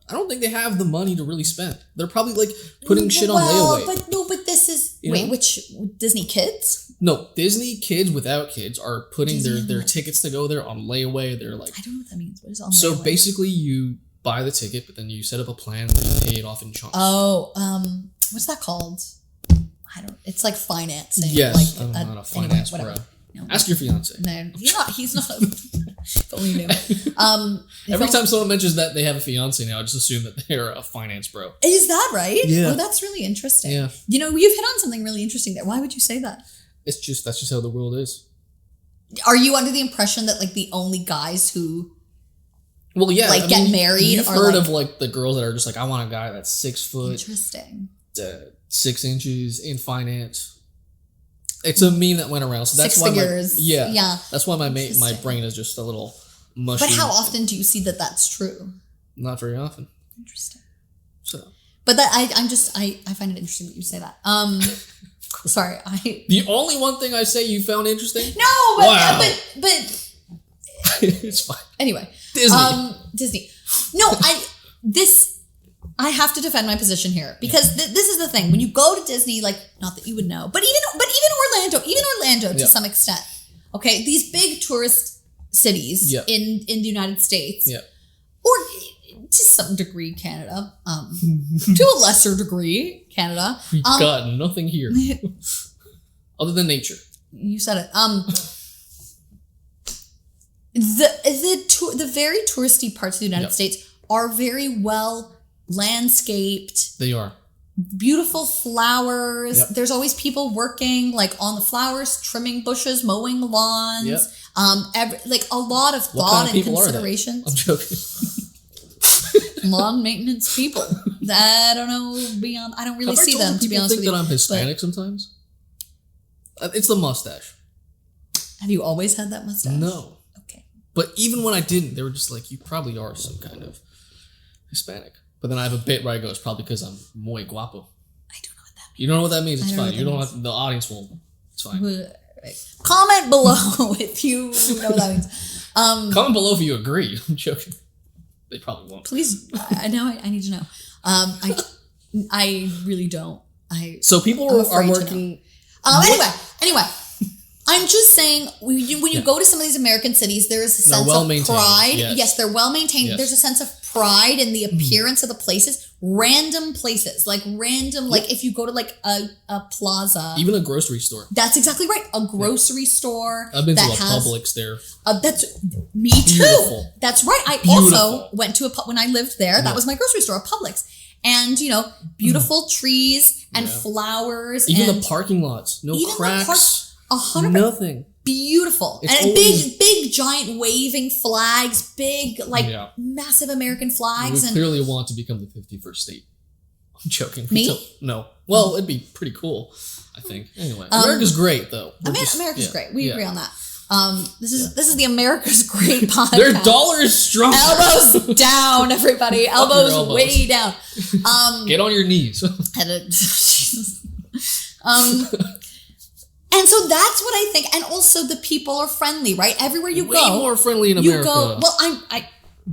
I don't think they have the money to really spend. They're probably like putting shit on layaway. But this is which Disney kids? No, Disney kids without kids are putting their tickets to go there on layaway. They're like, I don't know what that means. What is on layaway? So basically, you buy the ticket, but then you set up a plan where you pay it off in chunks. Oh, what's that called? I don't. It's like financing. Yes, like, I'm not a finance bro. No. Ask your fiance. No, he's not. If only you knew. Every time someone mentions that they have a fiance now, I just assume that they're a finance bro. Is that right? Yeah. Oh, that's really interesting. Yeah. You know, you've hit on something really interesting there. Why would you say that? That's just how the world is. Are you under the impression that like the only guys who get married you've are heard of like the girls that are just like, I want a guy that's 6 foot. Interesting. 6 inches in finance. It's a meme that went around, so that's why figures. Yeah. That's why my brain is just a little mushy. But how often do you see that that's true? Not very often. Interesting. So, but that I find it interesting that you say that. Sorry, the only one thing I say you found interesting? No, but it's fine. Anyway, Disney. No, I have to defend my position here because this is the thing. When you go to Disney, like, not that you would know, but even Orlando to some extent. Okay, these big tourist cities in the United States, or to some degree Canada, to a lesser degree Canada. We got nothing here other than nature. You said it. The very touristy parts of the United States are very well landscaped. They are. Beautiful flowers. Yep. There's always people working like on the flowers, trimming bushes, mowing lawns. Yep. A lot of thought and consideration. I'm joking. Lawn maintenance people. I don't know beyond. I don't really see them, to be honest with you. Think that I'm Hispanic sometimes? It's the mustache. Have you always had that mustache? No. Okay. But even when I didn't, they were just like, you probably are some kind of Hispanic. But then I have a bit where I go, it's probably because I'm muy guapo. I don't know what that means. You don't know what that means? It's fine. You don't have the audience will. It's fine. Comment below if you know what that means. Comment below if you agree. I'm joking. They probably won't. Please, I need to know. I really don't. So people are working. Anyway. I'm just saying, when you go to some of these American cities, there is a sense of pride. Yes, they're well maintained. Yes. There's a sense of pride in the appearance of the places. Random places, like if you go to like a plaza, even a grocery store. That's exactly right. A grocery store. I've been to a Publix there. That's me too. Beautiful. That's right. I also went to when I lived there. That was my grocery store, a Publix. And, beautiful trees and flowers. Even the parking lots. No cracks. 100%. Nothing. Beautiful. And big, giant waving flags, massive American flags. We clearly want to become the 51st state. I'm joking. Me? No. Well, it'd be pretty cool, I think. Anyway, America's great, though. America's great. We agree on that. This is the America's Great podcast. Their dollar is strong. Elbows down, everybody. Elbows way down. Get on your knees. And so that's what I think. And also the people are friendly, right? Everywhere you go. Way more friendly in America. You go, well,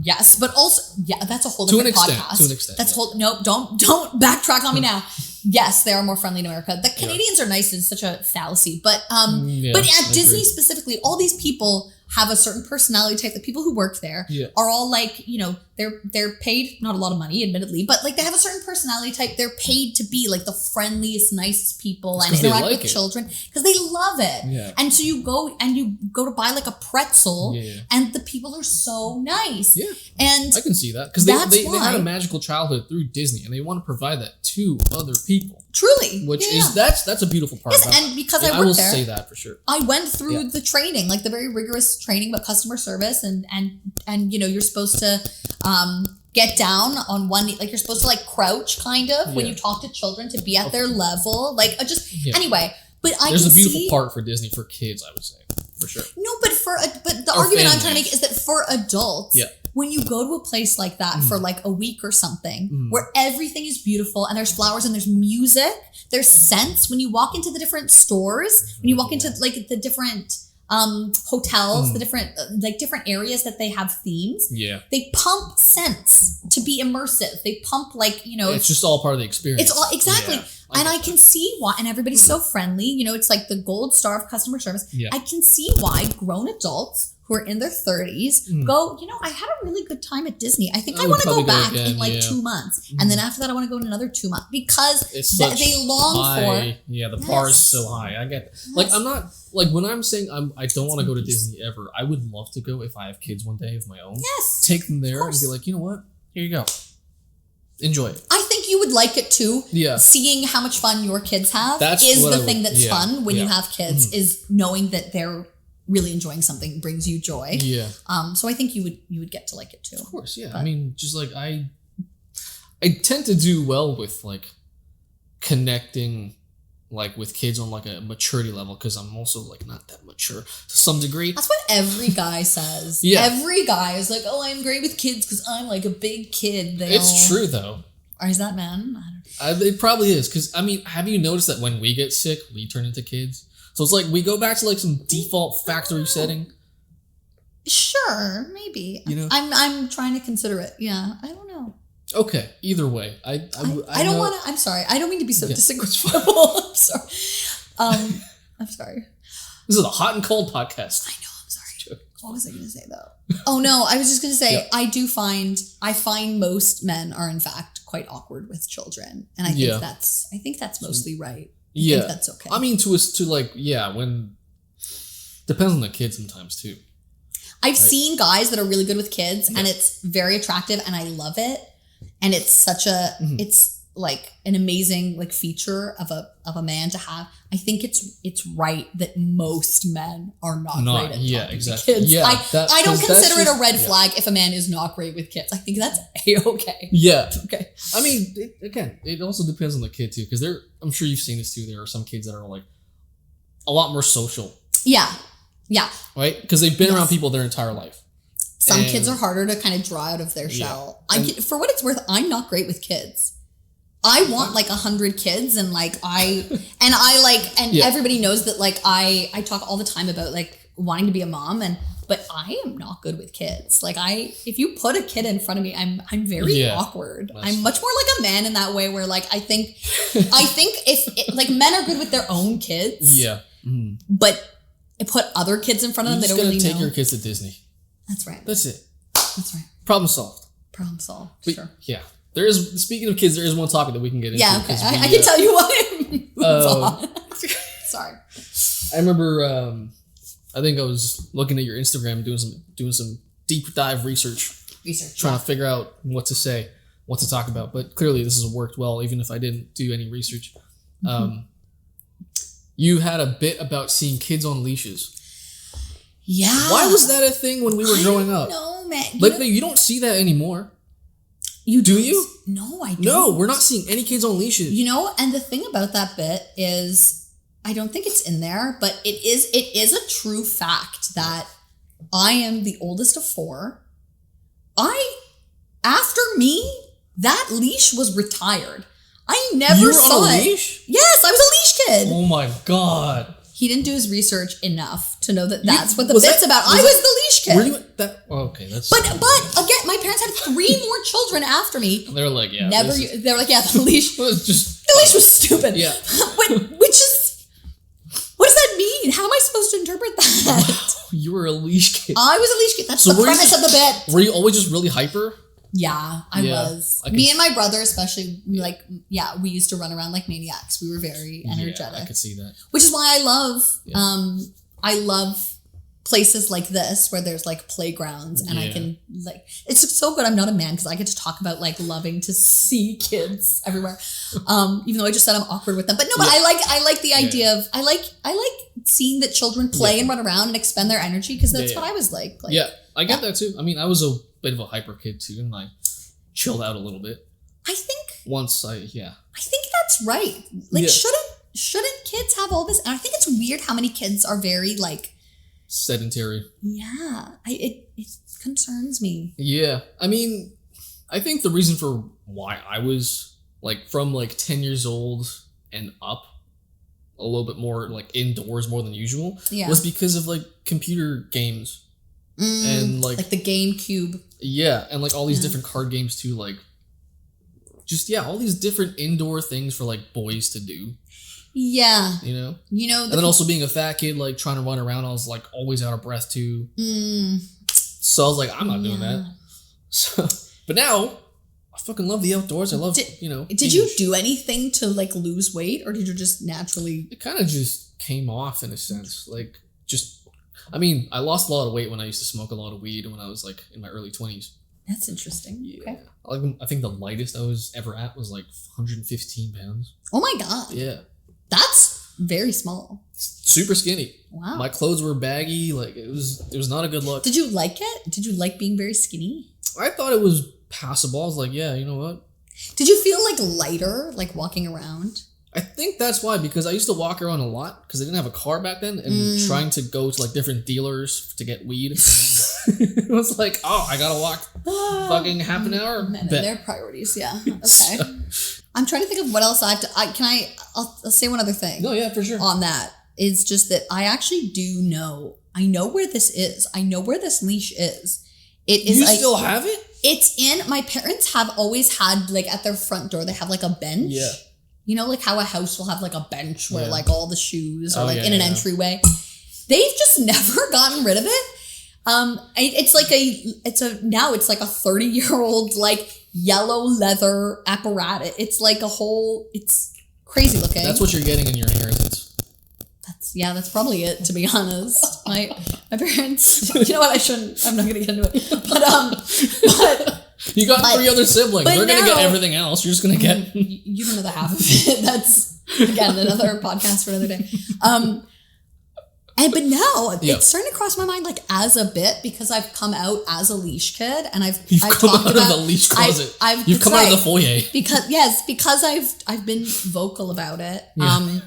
yes, but also, that's a whole different podcast. To an extent. Nope, don't backtrack on me now. Yes, they are more friendly in America. The Canadians are nice is such a fallacy. But at Disney specifically, all these people have a certain personality type. The people who work there are all like, they're paid not a lot of money, admittedly, but like they have a certain personality type. They're paid to be like the friendliest, nicest people and interact with children because they love it. Yeah. And so you go to buy like a pretzel and the people are so nice. Yeah. And I can see that because they had a magical childhood through Disney and they want to provide that to other people. Truly. Which is that's a beautiful part. Yes, and because I will worked there, say that for sure. I went through the training, like the very rigorous training about customer service and you're supposed to get down on one knee, like you're supposed to like crouch kind of when you talk to children to be at their level. Anyway, but there's a beautiful part for Disney for kids, I would say, for sure. No, but the argument I'm trying to make is that for adults, when you go to a place like that for like a week or something, where everything is beautiful and there's flowers and there's music, there's scents. When you walk into the different stores, when you walk into like the different hotels, the different areas that they have themes, they pump scents to be immersive. They pump it's just all part of the experience. It's all exactly. And I can see why, and everybody's so friendly, it's like the gold star of customer service. I can see why grown adults who are in their 30s go, I had a really good time at Disney. I think I want to go back in 2 months. And then after that, I want to go in another 2 months because they long for. Yeah, the bar is so high. I get that. Like, I'm not, like, when I'm saying I don't want to go to Disney ever, I would love to go if I have kids one day of my own. Yes. Take them there and be like, you know what? Here you go. Enjoy it. I think you would like it too. Yeah. Seeing how much fun your kids have is the thing that's fun when you have kids, is knowing that they're really enjoying something brings you joy. Yeah. So I think you would get to like it too. Of course, yeah. But, I mean, just like I tend to do well with like connecting like with kids on like a maturity level, because I'm also like not that mature to some degree. That's what every guy says. Yeah. Every guy is like, oh, I'm great with kids because I'm like a big kid. It's true though. Or is that man? I don't know. It probably is, because I mean, have you noticed that when we get sick, we turn into kids? So it's like we go back to like some default factory setting. Sure, maybe. You know, I'm trying to consider it. Yeah, I don't know. Okay, either way, I don't want to. I'm sorry. I don't mean to be so disagreeable. I'm sorry. I'm sorry. This is a hot and cold podcast. I know. I'm sorry. What was I going to say though? Oh no, I was just going to say I find most men are in fact quite awkward with children, and I think that's mostly right. I think that's okay. I mean, when depends on the kid sometimes too. I've seen guys that are really good with kids, and it's very attractive, and I love it. And it's such a, it's like an amazing like feature of a man to have. I think it's right that most men are not great at talking to kids. Yeah, I don't consider it a red flag if a man is not great with kids. I think that's A-okay. Yeah. Okay. I mean, it also depends on the kid too, because I'm sure you've seen this too. There are some kids that are like a lot more social. Yeah. Yeah. Right? Because they've been around people their entire life. Some kids are harder to kind of draw out of their shell. For what it's worth, I'm not great with kids. I want like 100 kids, and everybody knows that like I talk all the time about like wanting to be a mom, but I am not good with kids. Like if you put a kid in front of me, I'm very awkward. I'm much more like a man in that way, where like I think like men are good with their own kids. Yeah. Mm-hmm. But put other kids in front of them, they don't really know. Take your kids to Disney. That's right. That's it. That's right. Problem solved. Problem solved. Sure. Yeah. Speaking of kids, there is one topic that we can get into. Yeah, okay. I can tell you why. Move on. Sorry. I remember I think I was looking at your Instagram doing some deep dive research. Trying to figure out what to say, what to talk about. But clearly this has worked well, even if I didn't do any research. You had a bit about seeing kids on leashes. Yeah. Why was that a thing when we were growing up? No, man. You don't see that anymore. You do you? No, I don't. No, we're not seeing any kids on leashes. And the thing about that bit is, I don't think it's in there, but it is a true fact that I am the oldest of 4. After me, that leash was retired. I never saw it. You were on a leash? Yes, I was a leash kid. Oh my God. He didn't do his research enough to know that that's what the bit's about. I was the leash kid. Were you okay, that's. But again, my parents had 3 more children after me. They're like, yeah. They're like, yeah, the leash. The leash was stupid. Yeah. Which is, what does that mean? How am I supposed to interpret that? Wow, you were a leash kid. I was a leash kid. That's the premise of the bit. Were you always just really hyper? Yeah, I was. Me and my brother especially, we used to run around like maniacs. We were very energetic. Yeah, I could see that. Which is why I love places like this where there's like playgrounds and I can like, it's so good I'm not a man because I get to talk about like loving to see kids everywhere. Even though I just said I'm awkward with them. But no, but I like the idea of, I like seeing that children play and run around and expend their energy because that's what I was like. Yeah, I get that too. I mean, I was a bit of a hyper kid too, and I chilled out a little bit. I think I think that's right. Like, shouldn't kids have all this? And I think it's weird how many kids are very like sedentary. Yeah, it concerns me. Yeah, I mean, I think the reason for why I was like from like 10 years old and up, a little bit more like indoors more than usual, was because of like computer games. And like the GameCube. Yeah, and like all these different card games too, like just all these different indoor things for like boys to do. Yeah. And then also being a fat kid, like trying to run around, I was like always out of breath too. So I was like, I'm not doing that. So, but now I fucking love the outdoors. I love, Did you do anything to like lose weight, or did you just naturally? It kind of just came off in a sense, like I mean, I lost a lot of weight when I used to smoke a lot of weed when I was like in my early 20s. That's interesting. Yeah. Okay. I think the lightest I was ever at was like 115 pounds. Oh my God. Yeah. That's very small. Super skinny. Wow. My clothes were baggy. Like it was not a good look. Did you like it? Did you like being very skinny? I thought it was passable. I was like, yeah, you know what? Did you feel like lighter, like walking around? I think that's why, because I used to walk around a lot because I didn't have a car back then, and trying to go to like different dealers to get weed. It was like, oh, I gotta walk fucking half an hour. Men and their priorities, yeah. Okay. I'm trying to think of what else I have to. I'll say one other thing. No, yeah, for sure. On that is just that I actually do know. I know where this is. I know where this leash is. It is. You still have it? It's in. My parents have always had like at their front door. They have like a bench. Yeah. You know, like how a house will have like a bench where like all the shoes are like in an entryway. They've just never gotten rid of it. It's like now it's like a 30-year-old like yellow leather apparatus. It's like it's crazy looking. That's what you're getting in your inheritance. That's probably it, to be honest. My parents, you know what, I'm not gonna get into it. But you got 3 other siblings. They're going to get everything else. You're just going to get... You don't know the half of it. That's, again, another podcast for another day. But now, it's starting to cross my mind, like, as a bit, because I've come out as a leash kid, and I've come out of the leash closet. You've come out of the foyer. Because I've been vocal about it. Yeah.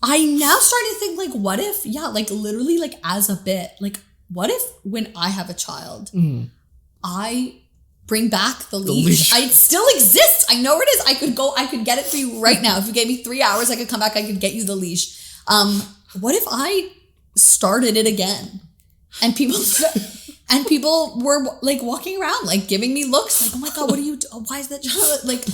I'm now starting to think, like, what if, literally, like, as a bit, like, what if when I have a child... I bring back the leash. It still exists. I know where it is. I could get it for you right now. If you gave me 3 hours, I could come back. I could get you the leash. What if I started it again? And people were like walking around, like giving me looks like, oh my God, what are you doing? Why is that child? Like,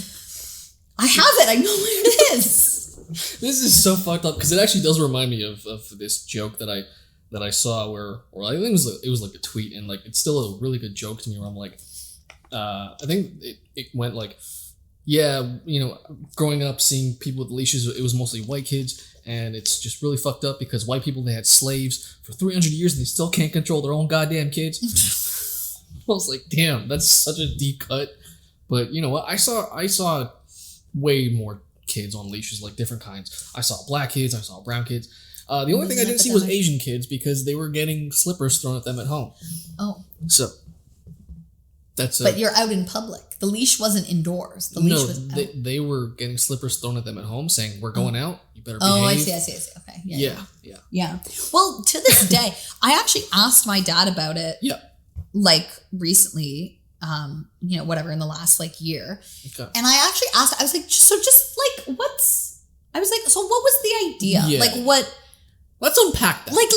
I have it. I know where it is. This is so fucked up because it actually does remind me of this joke that I saw where I think it was like a tweet, and like it's still a really good joke to me where I'm like, I think it went like, yeah, you know, growing up seeing people with leashes, it was mostly white kids, and it's just really fucked up because white people, they had slaves for 300 years and they still can't control their own goddamn kids. I was like, damn, that's such a deep cut. But you know what? I saw way more kids on leashes, like different kinds. I saw black kids, I saw brown kids. The only thing I didn't see was Asian kids because they were getting slippers thrown at them at home. Oh. So, that's But you're out in public. The leash wasn't indoors. The leash was out. They were getting slippers thrown at them at home saying, we're going out, you better behave. Oh, I see. Okay. Yeah. Well, to this day, I actually asked my dad about it. Yeah. Like, recently, you know, whatever, in the last, like, year. Okay. And I actually asked, I was like, so what was the idea? Yeah. Like, what... Let's unpack that. Like,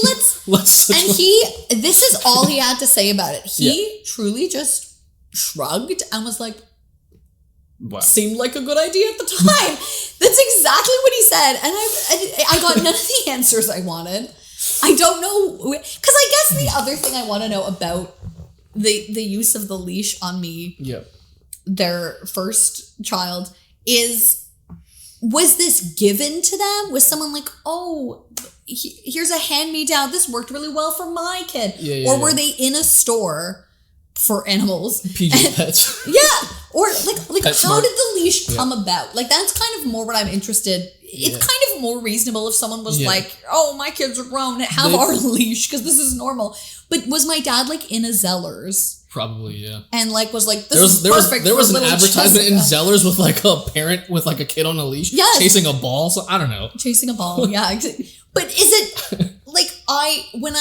this is all he had to say about it. He truly just shrugged and was like, wow. Seemed like a good idea at the time. That's exactly what he said. And I got none of the answers I wanted. I don't know. Because I guess the other thing I want to know about the use of the leash on me, their first child, was this given to them? Was someone like, oh... here's a hand-me-down. This worked really well for my kid. Or were they in a store for animals? PJ Pets. Yeah. Or like how did the leash come about? Like, that's kind of more what I'm interested. It's kind of more reasonable if someone was like, oh, my kids are grown, have our leash because this is normal. But was my dad like in a Zellers? Probably, yeah. And like was like, this is perfect. There was an advertisement in Zellers with like a parent with like a kid on a leash chasing a ball. So I don't know. Chasing a ball, yeah. But is it like when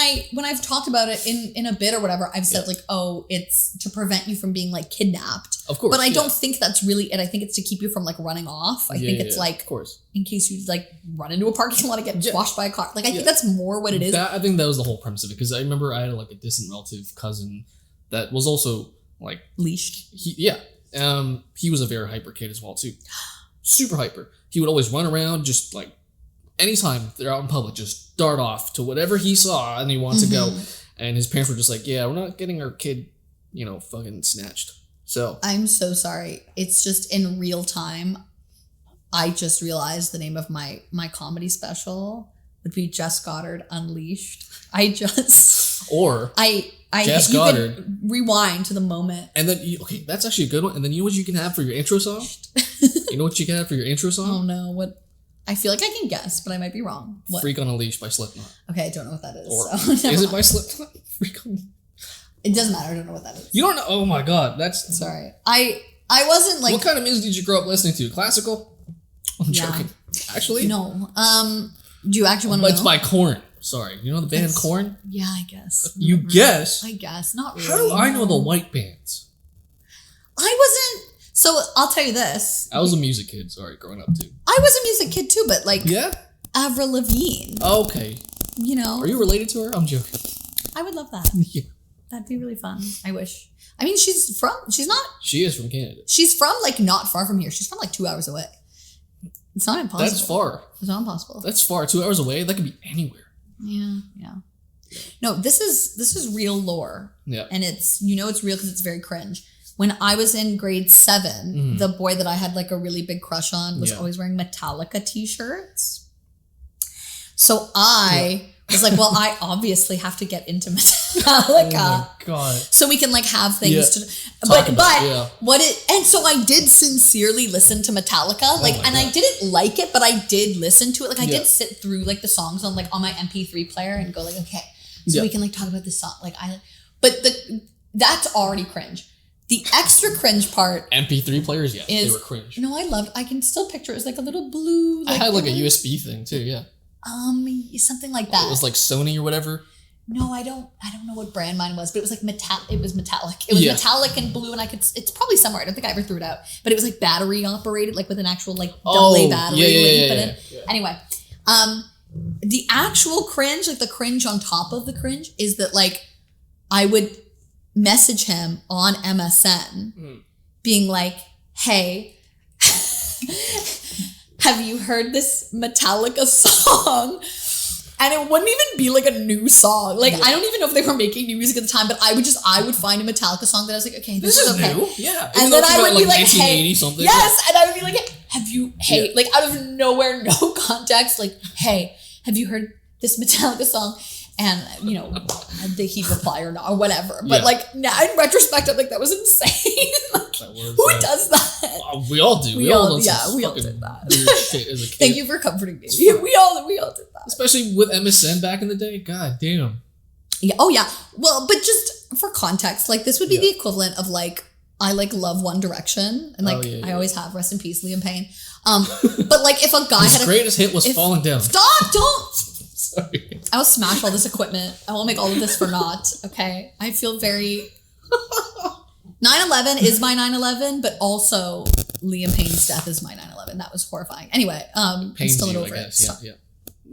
I've talked about it in a bit or whatever, I've said like, oh, it's to prevent you from being like kidnapped. Of course. But I don't think that's really it. I think it's to keep you from like running off. I think it's like, of course, in case you like run into a parking lot and get squashed by a car. Like I think that's more what it is. I think that was the whole premise of it, because I remember I had like a distant relative cousin that was also like leashed. He was a very hyper kid as well too. Super hyper. He would always run around, just like anytime they're out in public, just dart off to whatever he saw and he wanted to go. And his parents were just like, yeah, we're not getting our kid, fucking snatched. So I'm so sorry. It's just in real time. I just realized the name of my comedy special would be Jess Goddard Unleashed. Jess Goddard. Could rewind to the moment. And then, that's actually a good one. And then you know what you can have for your intro song? You know what you can have for your intro song? Oh no, what? I feel like I can guess, but I might be wrong. What? Freak on a Leash by Slipknot. Okay, I don't know what that is. Is it by Slipknot? Freak on... It doesn't matter. I don't know what that is. You don't know? Oh my god, that's... Sorry. I wasn't like... What kind of music did you grow up listening to? Classical? I'm joking. Actually? No. Do you actually want to know? It's by Korn. Sorry. You know the band Korn? Yeah, I guess. You guess? I guess. Not really. How do I know the white bands? I wasn't... So, I'll tell you this. I was a music kid, sorry, growing up too. I was a music kid too, but like... Yeah? Avril Lavigne. Okay. You know? Are you related to her? I'm joking. I would love that. Yeah. That'd be really fun. I wish. I mean, she's is from Canada. She's from, like, not far from here. She's from, like, 2 hours away. It's not impossible. That's far. It's not impossible. That's far. 2 hours away? That could be anywhere. Yeah. No, this is real lore. Yeah. And it's real because it's very cringe. When I was in grade 7, the boy that I had, like, a really big crush on was always wearing Metallica t-shirts. So I... was like, well, I obviously have to get into Metallica. Oh my God. So we can like have things to and so I did sincerely listen to Metallica. Like I didn't like it, but I did listen to it. Like I did sit through like the songs on my MP3 player and go like, okay, so we can like talk about this song. That's already cringe. The extra cringe part MP3 players, they were cringe. No, I can still picture it was like a little blue. I had like a USB thing too, yeah. Something like that. It was like Sony or whatever. No, I don't know what brand mine was, but it was like it was metallic. It was metallic and blue, and it's probably somewhere. I don't think I ever threw it out, but it was like battery operated, like with an actual like AA battery. Yeah. Anyway, the actual cringe, like the cringe on top of the cringe, is that like I would message him on MSN, being like, "Hey." Have you heard this Metallica song? And it wouldn't even be like a new song. Like, I don't even know if they were making new music at the time, but I would find a Metallica song that I was like, okay, this is okay. New? Yeah. And then I would be like, hey, something. yes. And I would be like, like out of nowhere, no context, like, hey, have you heard this Metallica song? And, he'd reply or not, or whatever. But like, now in retrospect, I'm like, that was insane. Like, who does that? We all do. We all did that. Weird shit as a kid. Thank you for comforting me. We all did that. Especially with MSN back in the day. God damn. Yeah. Oh yeah. Well, but just for context, like this would be the equivalent of like I like love One Direction and like I always have. Rest in peace, Liam Payne. But like if a guy his greatest hit was Falling Down. Stop! Don't. Sorry. I will smash all this equipment. I will make all of this for naught. Okay. I feel very. 9/11 is my 9/11, but also Liam Payne's death is my 9/11. That was horrifying. Anyway, still over it. Yeah.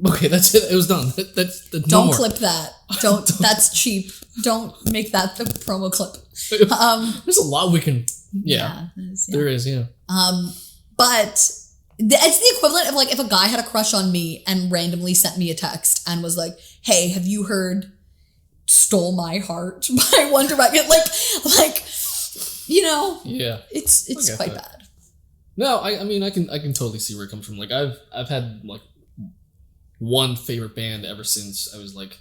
Okay, that's it. It was done. That's the Don't clip that. Don't. That's cheap. Don't make that the promo clip. There's a lot we can. Yeah, there is. Yeah. But it's the equivalent of like if a guy had a crush on me and randomly sent me a text and was like, "Hey, have you heard Stole My Heart by One Direction?" Like. Yeah, it's quite bad. No, I mean I can totally see where it comes from. Like I've had like one favorite band ever since I was like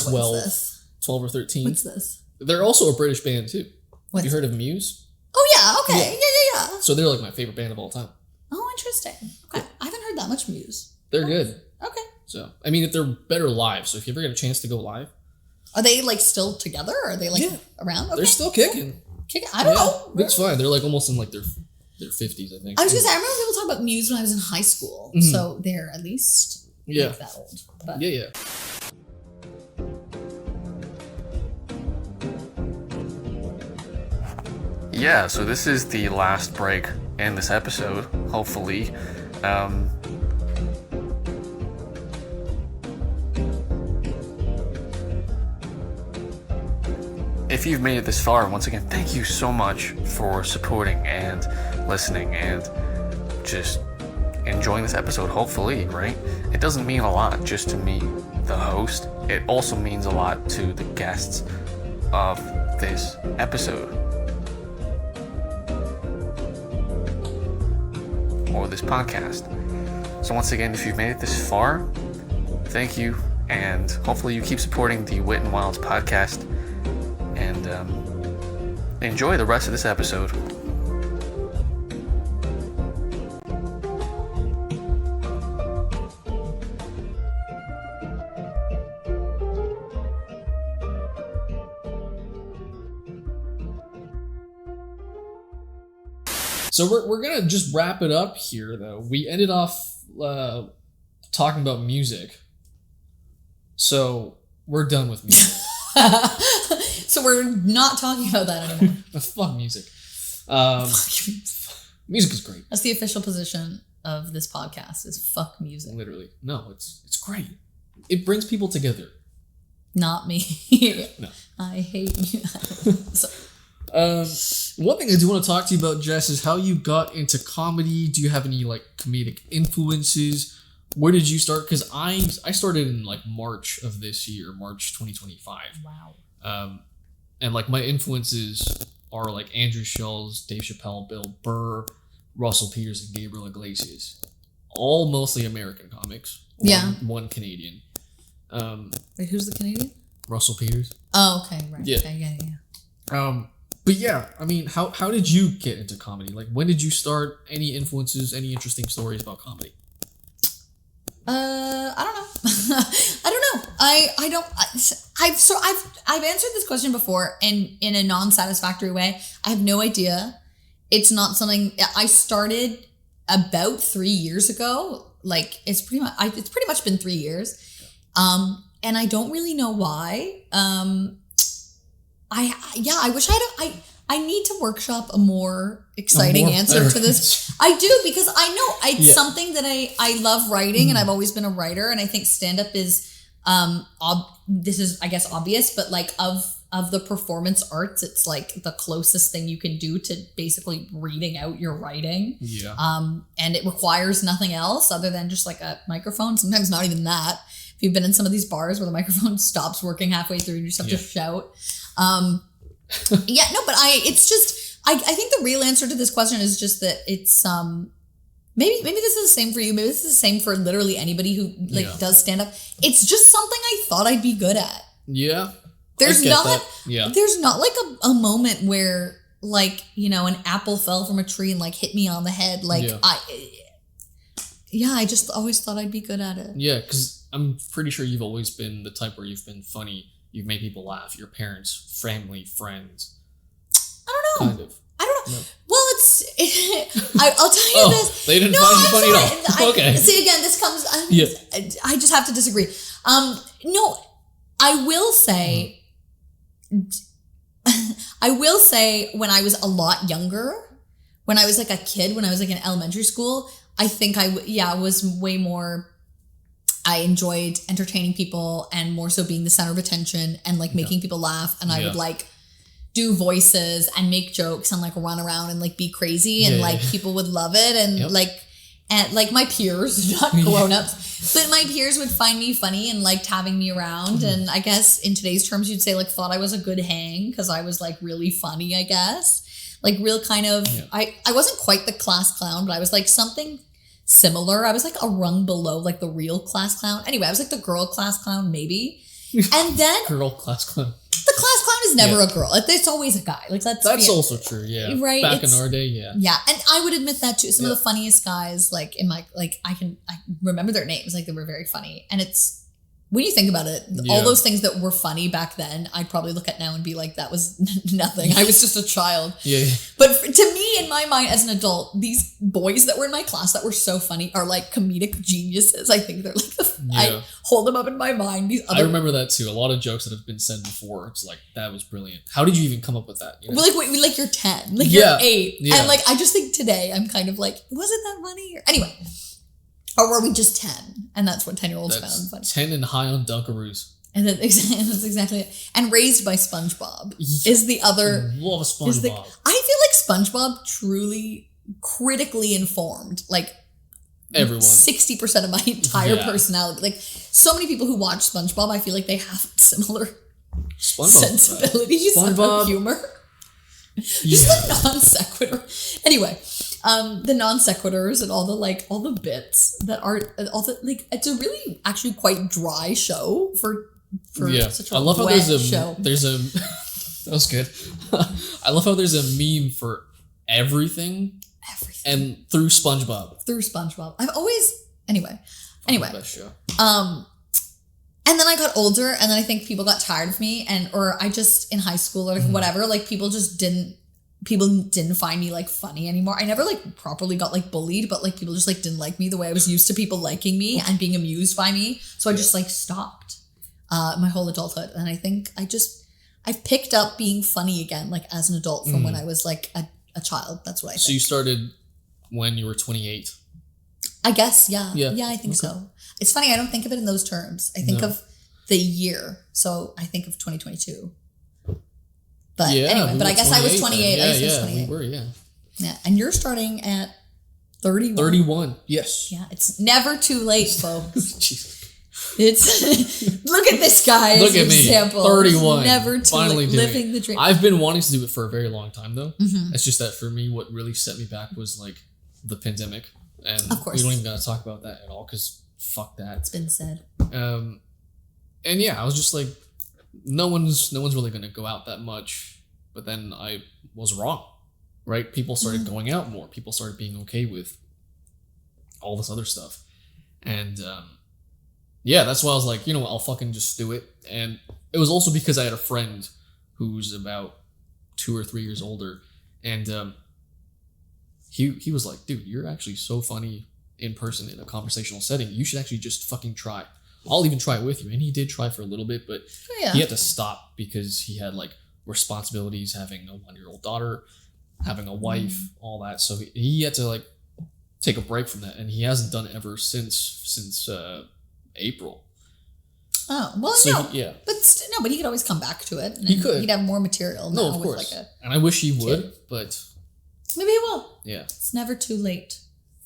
12 or 13. What's this? They're also a British band too. Have you heard of Muse? Oh yeah, okay, yeah. So they're like my favorite band of all time. Oh, interesting. Okay, I haven't heard that much Muse. They're good. Okay. So I mean, if they're better live. So if you ever get a chance to go live, are they like still together? Or are they like around? Okay. They're still kicking. I don't know. It's fine. They're like almost in like their 50s, I think. I was gonna say I remember people talking about Muse when I was in high school, so they're at least like that old. But. Yeah. Yeah, so this is the last break in this episode, hopefully. If you've made it this far, once again, thank you so much for supporting and listening and just enjoying this episode, hopefully, right? It doesn't mean a lot just to me, the host. It also means a lot to the guests of this episode. Or this podcast. So once again, if you've made it this far, thank you, and hopefully you keep supporting the Wit and Wilds podcast. And enjoy the rest of this episode. So we're gonna just wrap it up here, though. We ended off talking about music, so we're done with music. So we're not talking about that anymore. Fuck music. Music is great. That's the official position of this podcast: is fuck music. Literally, no, it's great. It brings people together. Not me. No, I hate you. One thing I do want to talk to you about, Jess, is how you got into comedy. Do you have any like comedic influences? Where did you start? Because I started in like March of this year, March 2025. Wow. And like my influences are like Andrew Schulz, Dave Chappelle, Bill Burr, Russell Peters, and Gabriel Iglesias. All mostly American comics. One Canadian. Wait, who's the Canadian? Russell Peters. Oh, okay, right. Yeah. Okay, yeah. But yeah, I mean, how did you get into comedy? Like, when did you start? Any influences? Any interesting stories about comedy? I don't know. I don't know. I've answered this question before in a non-satisfactory way. I have no idea. It's not something I started about 3 years ago. Like it's pretty much been 3 years. And I don't really know why. I wish I need to workshop a more exciting answer to this. I do, because I know it's something that I love writing, and I've always been a writer, and I think stand-up is this is, I guess, obvious, but like of the performance arts, it's like the closest thing you can do to basically reading out your writing. Yeah. And it requires nothing else other than just like a microphone. Sometimes not even that. If you've been in some of these bars where the microphone stops working halfway through and you just have to shout. But I think the real answer to this question is just that it's maybe this is the same for you. Maybe this is the same for literally anybody who does stand up. It's just something I thought I'd be good at. Yeah. There's not like a moment where like, an apple fell from a tree and like hit me on the head. Like I just always thought I'd be good at it. Yeah, because I'm pretty sure you've always been the type where you've been funny. You've made people laugh. Your parents, family, friends. I don't know. Kind of. I don't know. No. Well, I'll tell you this. They didn't find you funny at all. Okay. See, again, this comes. I just have to disagree. No, I will say. When I was a lot younger, when I was like a kid, when I was like in elementary school, I think I was way more. I enjoyed entertaining people and more so being the center of attention and like making people laugh. And I would like do voices and make jokes and like run around and like be crazy and people would love it. And like my peers, not grown-ups, but my peers would find me funny and liked having me around. Mm-hmm. And I guess in today's terms, you'd say like thought I was a good hang because I was like really funny, I guess. Like real kind of, I wasn't quite the class clown, but I was like something similar. I was like a rung below like the real class clown. Anyway, I was like the girl class clown maybe. And then girl class clown. The class clown is never a girl. It's always a guy. Like that's also true. Yeah. Right. Back in our day. Yeah. Yeah. And I would admit that too. Some of the funniest guys like in my, like I remember their names. Like they were very funny. And it's, when you think about it, all those things that were funny back then, I'd probably look at now and be like, that was nothing. I was just a child. Yeah. But to me, in my mind as an adult, these boys that were in my class that were so funny are like comedic geniuses. I think they're like, I hold them up in my mind. I remember that too. A lot of jokes that have been said before. It's like, that was brilliant. How did you even come up with that? You know? Well, like you're 10, like you're 8. Yeah. And like, I just think today I'm kind of like, wasn't that funny? Anyway. Or were we just 10? And that's what 10-year-olds found funny. 10 and high on Dunkaroos. And that's exactly it. And Raised by SpongeBob is the other. Love SpongeBob. I feel like SpongeBob truly critically informed like everyone. 60% of my entire personality. Like so many people who watch SpongeBob, I feel like they have similar sensibilities of humor. Just the non sequitur. Anyway. The non sequiturs and all the bits that are all the like. It's a really actually quite dry show for such a I love how wet show. There's a that was good. I love how there's a meme for everything and through SpongeBob. I've always anyway. Best show. And then I got older, and then I think people got tired of me, or I just in high school or whatever, like people just didn't people didn't find me like funny anymore. I never like properly got like bullied, but like people just like didn't like me the way I was used to people liking me and being amused by me. So I just like stopped my whole adulthood. And I think I've picked up being funny again, like as an adult from when I was like a child. That's what I think. So you started when you were 28? I guess, yeah. Yeah, I think so. It's funny, I don't think of it in those terms. I think of the year. So I think of 2022. But anyway, but I guess I was 28. Yeah, I was 28. We were, yeah. Yeah, and you're starting at 31. 31, yes. Yeah, it's never too late, folks. Jeez. It's look at this guy as an example. 31. Never too Finally late. Living the dream. I've been wanting to do it for a very long time, though. Mm-hmm. It's just that for me, what really set me back was like the pandemic, and of course, we don't even gotta talk about that at all because fuck that. It's been said. And yeah, I was just like, no one's really gonna go out that much. But then I was wrong, right? People started going out more. People started being okay with all this other stuff, and yeah, that's why I was like, you know what, I'll fucking just do it. And it was also because I had a friend who's about 2 or 3 years older, and he was like, dude, you're actually so funny in person in a conversational setting. You should actually just fucking try. I'll even try it with you. And he did try for a little bit, but he had to stop because he had like responsibilities, having a 1-year-old daughter, having a wife, all that. So he had to like take a break from that, and he hasn't done it ever since April. Oh, well, so no. But he could always come back to it. And he could. He'd have more material. No, of course. And I wish he would, but maybe he will. Yeah. It's never too late.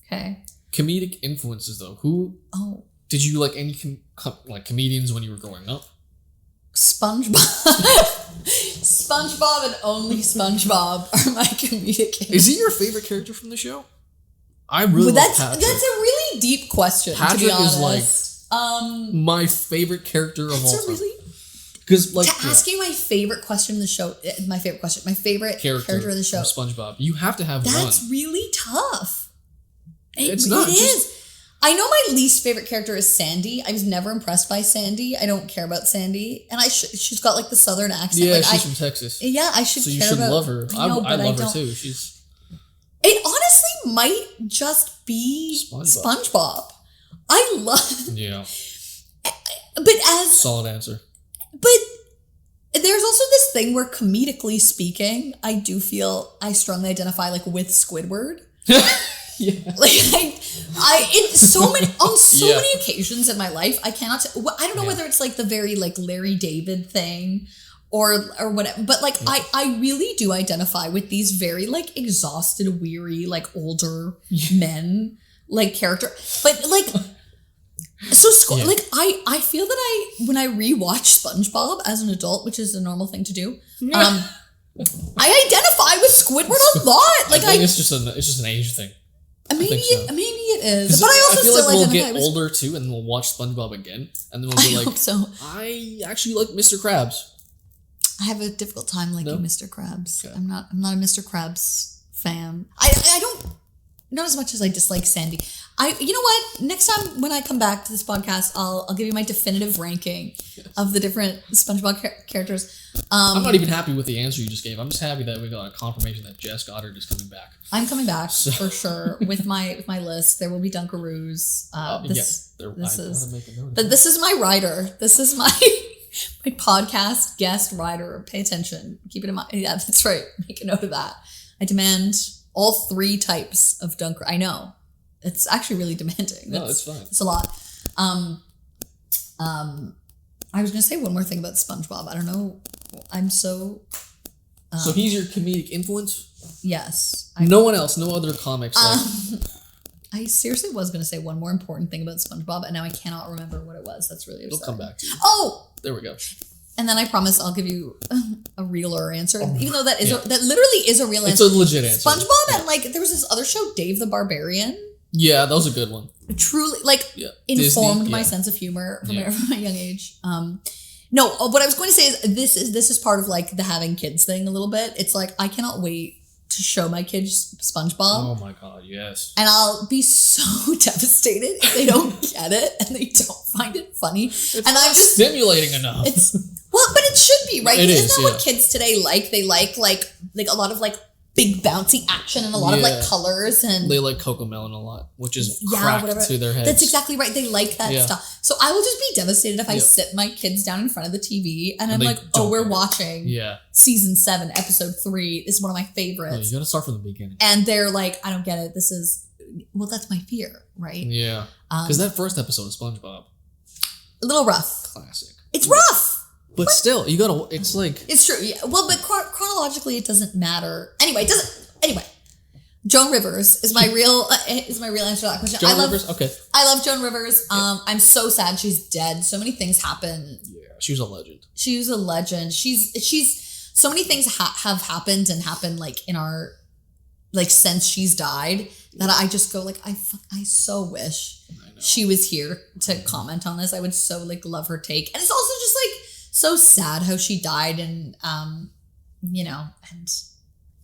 Okay. Comedic influences, though. Who? Oh. Did you like any comedians when you were growing up? SpongeBob. SpongeBob and only SpongeBob are my comedic influences. Is he your favorite character from the show? I really love Patrick. That's a really deep question, Patrick to be honest. Is like my favorite character of all time. Because like asking my favorite question in the show, my favorite character of the show, SpongeBob. You have to have one. That's really tough. It's not. It is. I know my least favorite character is Sandy. I was never impressed by Sandy. I don't care about Sandy, and she's got like the southern accent. Yeah, like, she's from Texas. Yeah, I should. So you should love her. I love her too. It honestly might just be SpongeBob. I love. Yeah. But solid answer. But there's also this thing where, comedically speaking, I do feel I strongly identify like with Squidward. Yeah. Like on so many occasions in my life, I cannot. I don't know whether it's like the very like Larry David thing or whatever, but like I really do identify with these very like exhausted, weary, like older men like character, but like. So, like, I feel that when I rewatch SpongeBob as an adult, which is a normal thing to do, I identify with Squidward a lot. Like, I think it's just an age thing. Maybe it is, but I feel like we'll get older too, and we'll watch SpongeBob again, and then we'll be like, hope so. I actually like Mr. Krabs. I have a difficult time liking Mr. Krabs. Okay. I'm not a Mr. Krabs fan. I don't. Not as much as I dislike Sandy. You know what? Next time when I come back to this podcast, I'll give you my definitive ranking of the different SpongeBob characters. I'm not even happy with the answer you just gave. I'm just happy that we got a confirmation that Jess Goddard is coming back. I'm coming back for sure with my list. There will be Dunkaroos. This is my rider. This is my my podcast guest rider. Pay attention. Keep it in mind. Yeah, that's right. Make a note of that. I demand all 3 types of Dunker. I know. It's actually really demanding. No, it's fine. It's a lot. I was going to say one more thing about SpongeBob. I don't know. I'm so... so he's your comedic influence? Yes. No one else? No other comics? I seriously was going to say one more important thing about SpongeBob, and now I cannot remember what it was. That's really upsetting. It'll come back to you. Oh! There we go. And then I promise I'll give you a realer answer, even though that literally is a real answer. It's a legit answer. SpongeBob and like there was this other show, Dave the Barbarian. Yeah, that was a good one. Truly, informed my sense of humor from a young age. No, what I was going to say is this is part of like the having kids thing a little bit. It's like I cannot wait to show my kids SpongeBob. Oh my god, yes. And I'll be so devastated if they don't get it and they don't find it funny. It's not stimulating enough. Well, but it should be, right? Isn't that what kids today like? They like a lot of like big bouncy action and a lot of like colors, and they like Cocomelon a lot, which is cracked to their heads. That's exactly right. They like that stuff. So I will just be devastated if I sit my kids down in front of the TV and I'm like, oh, we're watching season 7, episode 3. This is one of my favorites. You gotta start from the beginning. And they're like, I don't get it. This is, well, that's my fear, right? Yeah. Because that first episode of SpongeBob, a little rough. Classic. It's rough. But still, you gotta, it's like... It's true, yeah. Well, but chronologically, it doesn't matter. Anyway, Joan Rivers is my real answer to that question. Joan Rivers? Okay. I love Joan Rivers. I'm so sad she's dead. So many things happen. Yeah, she was a legend. She was a legend. She's so many things have happened and happened like in our, like since she's died, that I just go like, I so wish she was here to comment on this. I would so like love her take. And it's also just like so sad how she died, and you know, and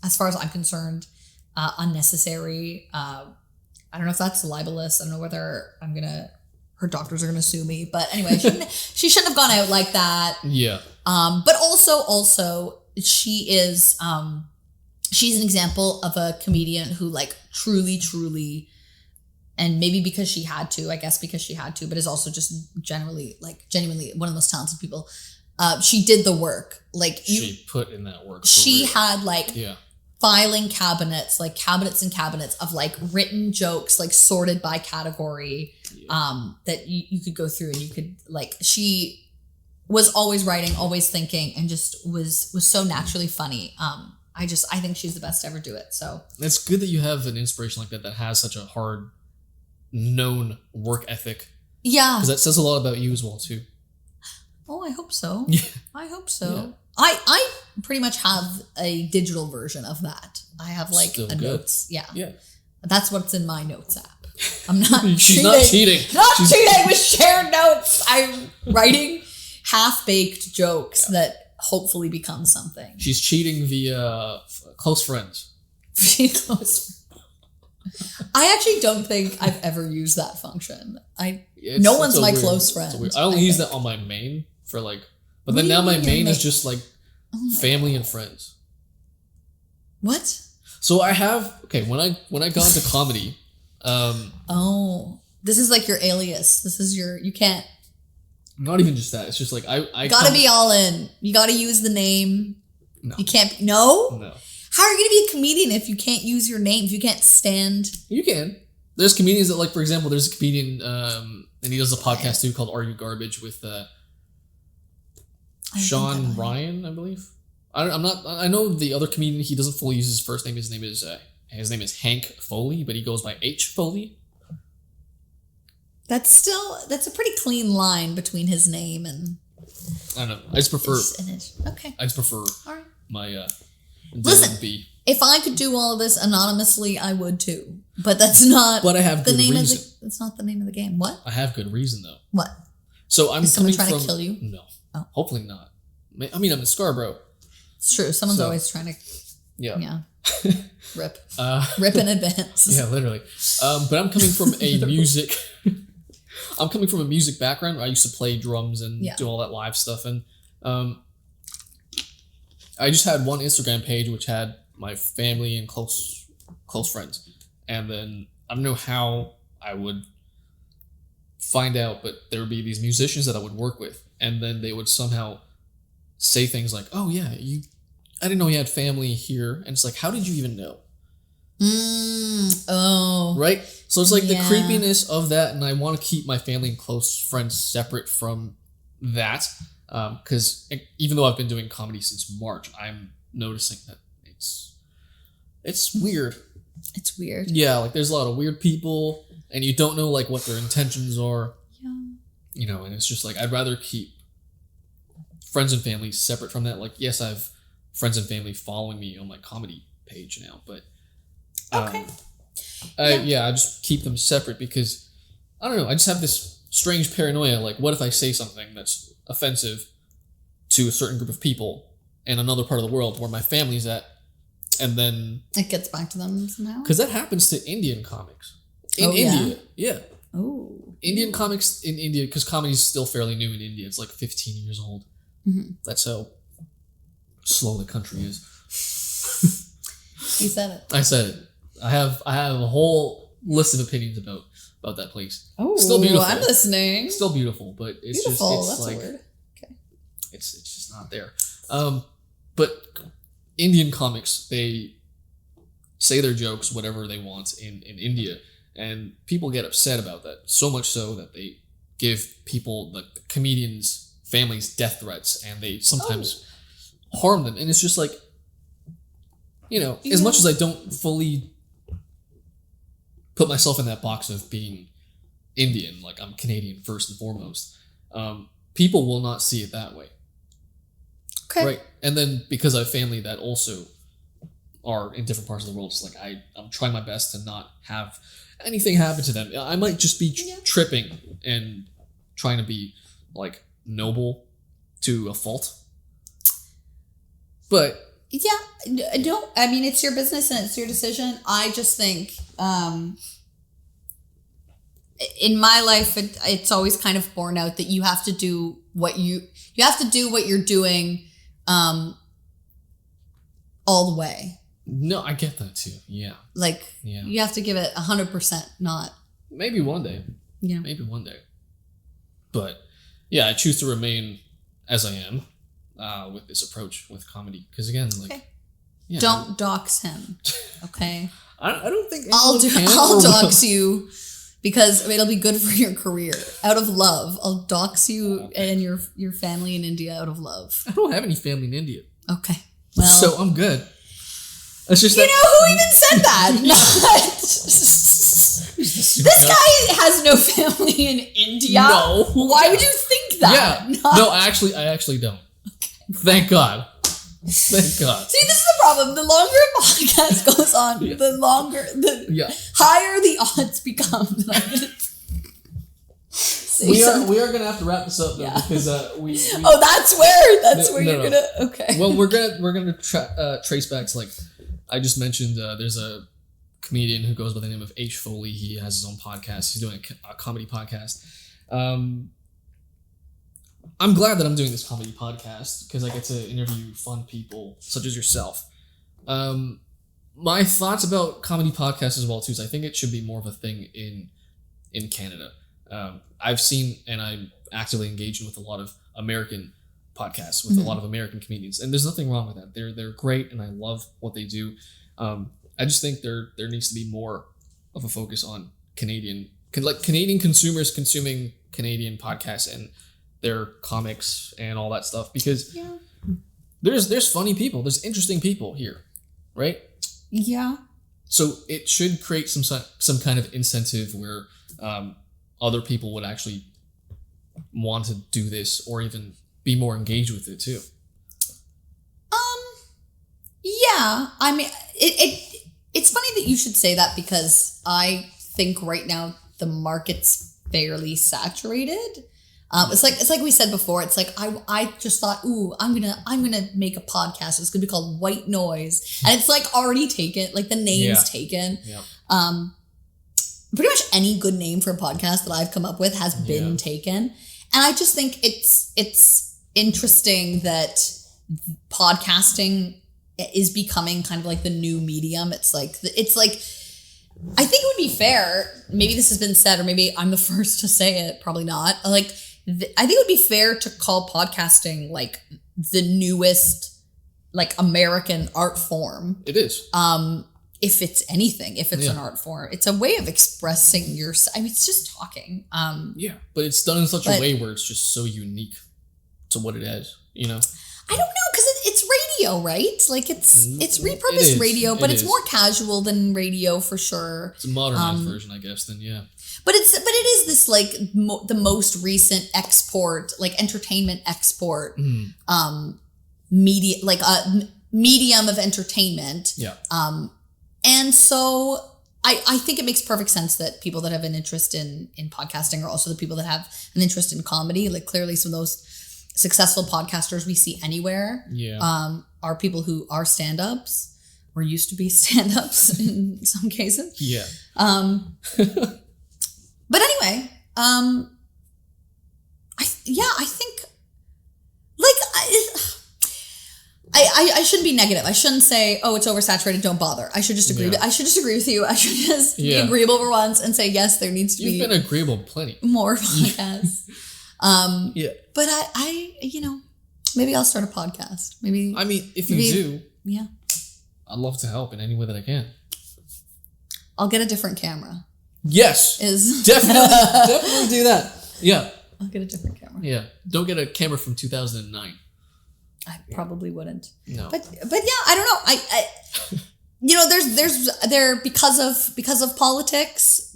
as far as I'm concerned, unnecessary. I don't know if that's libelous. I don't know whether her doctors are gonna sue me, but anyway, she shouldn't have gone out like that. Yeah. But also she is she's an example of a comedian who like truly, and maybe because she had to, but is also just genuinely one of the most talented people. She did the work. Like she put in that work. She had like filing cabinets, like cabinets and cabinets of like written jokes, like sorted by category, that you could go through, and you could like, she was always writing, always thinking, and just was so naturally funny. I think she's the best to ever do it. So it's good that you have an inspiration like that has such a hard known work ethic. Yeah. Because that says a lot about you as well too. Oh, I hope so. Yeah. I hope so. Yeah. I pretty much have a digital version of that. I have like Still a good. notes. Yeah. Yeah. That's what's in my notes app. I'm not She's not cheating. She's cheating with shared notes. I'm writing half-baked jokes that hopefully become something. She's cheating via close friends. I actually don't think I've ever used that function. No one's my close friend. I only use that on my main for like, but then now my main is just like family and friends. What? So I have when I got into comedy. This is like your alias. This is you can't. Not even just that. It's just like I gotta be all in. You gotta use the name. No. You can't. No. How are you gonna be a comedian if you can't use your name? If you can't stand? You can. There's comedians that, like, for example, there's a comedian and he does a podcast too called Are You Garbage with Sean Ryan, I believe. I know the other comedian. He doesn't fully use his first name. His name is Hank Foley, but he goes by H Foley. That's a pretty clean line between his name and. I don't know. I just prefer. Okay. I just prefer right. my. Listen, if I could do all of this anonymously, I would too. But that's not. But I have the good name reason. It's not the name of the game. What? I have good reason though. What? So I'm. Is someone trying to kill you? No. Oh. Hopefully not. I mean, I'm in Scarborough. It's true. Someone's always trying to. Yeah. Yeah. Rip. Rip in advance. Yeah, literally. But I'm coming from a music. I'm coming from a music background. I used to play drums and do all that live stuff, and I just had one Instagram page which had my family and close friends, and then I don't know how I would find out, but there would be these musicians that I would work with, and then they would somehow say things like, "Oh yeah, I didn't know you had family here," and it's like, how did you even know? Right? So it's like the creepiness of that, and I want to keep my family and close friends separate from that, because even though I've been doing comedy since March, I'm noticing that it's weird. It's weird. Yeah, like there's a lot of weird people, and you don't know like what their intentions are. Yeah. You know, and it's just like I'd rather keep friends and family separate from that. Like, yes, I have friends and family following me on my comedy page now, but okay. I just keep them separate because I don't know. I just have this strange paranoia. Like, what if I say something that's offensive to a certain group of people in another part of the world where my family's at, and then it gets back to them somehow? Because that happens to Indian comics in India. Yeah. Oh. Indian comics in India, because comedy is still fairly new in India. It's like 15 years old. Mm-hmm. That's how slow the country is. You said it. I said it. I have a whole list of opinions about that place. Oh, still beautiful. I'm listening. Still beautiful, but it's beautiful. just it's That's like a word. Okay. it's just not there. But Indian comics, they say their jokes whatever they want in India, and people get upset about that. So much so that they give people, the comedians' families, death threats, and they sometimes harm them. And it's just like, as much as I don't fully put myself in that box of being Indian, like I'm Canadian first and foremost, people will not see it that way. Okay. Right. And then because I have family that also are in different parts of the world, it's like I'm trying my best to not have anything happen to them. I might just be tripping and trying to be like noble to a fault. But no, I mean, it's your business and it's your decision. I just think in my life, it's always kind of borne out that you have to do what you're doing all the way. No, I get that too. Yeah. You have to give it 100%, not. Maybe one day. Yeah. Maybe one day. But yeah, I choose to remain as I am with this approach with comedy. Because again, don't dox him. Okay. I don't think I'll dox you because it'll be good for your career. Out of love, I'll dox you and your family in India out of love. I don't have any family in India. Okay. Well, so I'm good. It's just who even said that? This guy has no family in India. No. Why would you think that? Yeah. No, I actually don't. Okay. Thank God. Thank God. See, this is the problem. The longer a podcast goes on, the higher the odds become. We are gonna have to wrap this up though because we that's where you're gonna okay. Well, we're gonna trace back to I just mentioned. There's a comedian who goes by the name of H. Foley. He has his own podcast. He's doing a comedy podcast. I'm glad that I'm doing this comedy podcast because I get to interview fun people such as yourself. My thoughts about comedy podcasts as well too is I think it should be more of a thing in Canada. I've seen and I'm actively engaging with a lot of American podcasts with a lot of American comedians, and there's nothing wrong with that. They're great, and I love what they do. I just think there needs to be more of a focus on Canadian consumers consuming Canadian podcasts and their comics and all that stuff because there's funny people, there's interesting people here, right? Yeah. So it should create some kind of incentive where other people would actually want to do this or even be more engaged with it too. Yeah. I mean, it's funny that you should say that because I think right now the market's fairly saturated. It's like we said before. It's like I just thought, I'm gonna make a podcast. It's gonna be called White Noise, and it's already taken. The name's taken. Yeah. Pretty much any good name for a podcast that I've come up with has been taken, and I just think it's interesting that podcasting is becoming kind of the new medium. It's like I think it would be fair. Maybe this has been said, or maybe I'm the first to say it. Probably not. I think it would be fair to call podcasting the newest American art form. It is. If it's anything, if it's an art form, it's a way of expressing yourself. I mean, it's just talking. But it's done in such a way where it's just so unique to what it is. I don't know because it's radio, right? It's repurposed radio, but it's more casual than radio for sure. It's a modernized version, I guess. Then But it is this the most recent export, entertainment export, media, a medium of entertainment. Yeah. And so I think it makes perfect sense that people that have an interest in podcasting are also the people that have an interest in comedy. Clearly some of those successful podcasters we see anywhere are people who are stand-ups or used to be stand-ups in some cases. Yeah. But anyway, I think I shouldn't be negative. I shouldn't say, oh, it's oversaturated, don't bother. I should just agree. I should just agree with you. I should just be agreeable for once and say, yes, there needs to be. You've been agreeable plenty. More podcasts. But I maybe I'll start a podcast. Maybe. I mean, if you do, yeah, I'd love to help in any way that I can. I'll get a different camera. Yes. Definitely do that. Yeah. I'll get a different camera. Yeah. Don't get a camera from 2009. I probably wouldn't. No. But yeah, I don't know. I because of politics,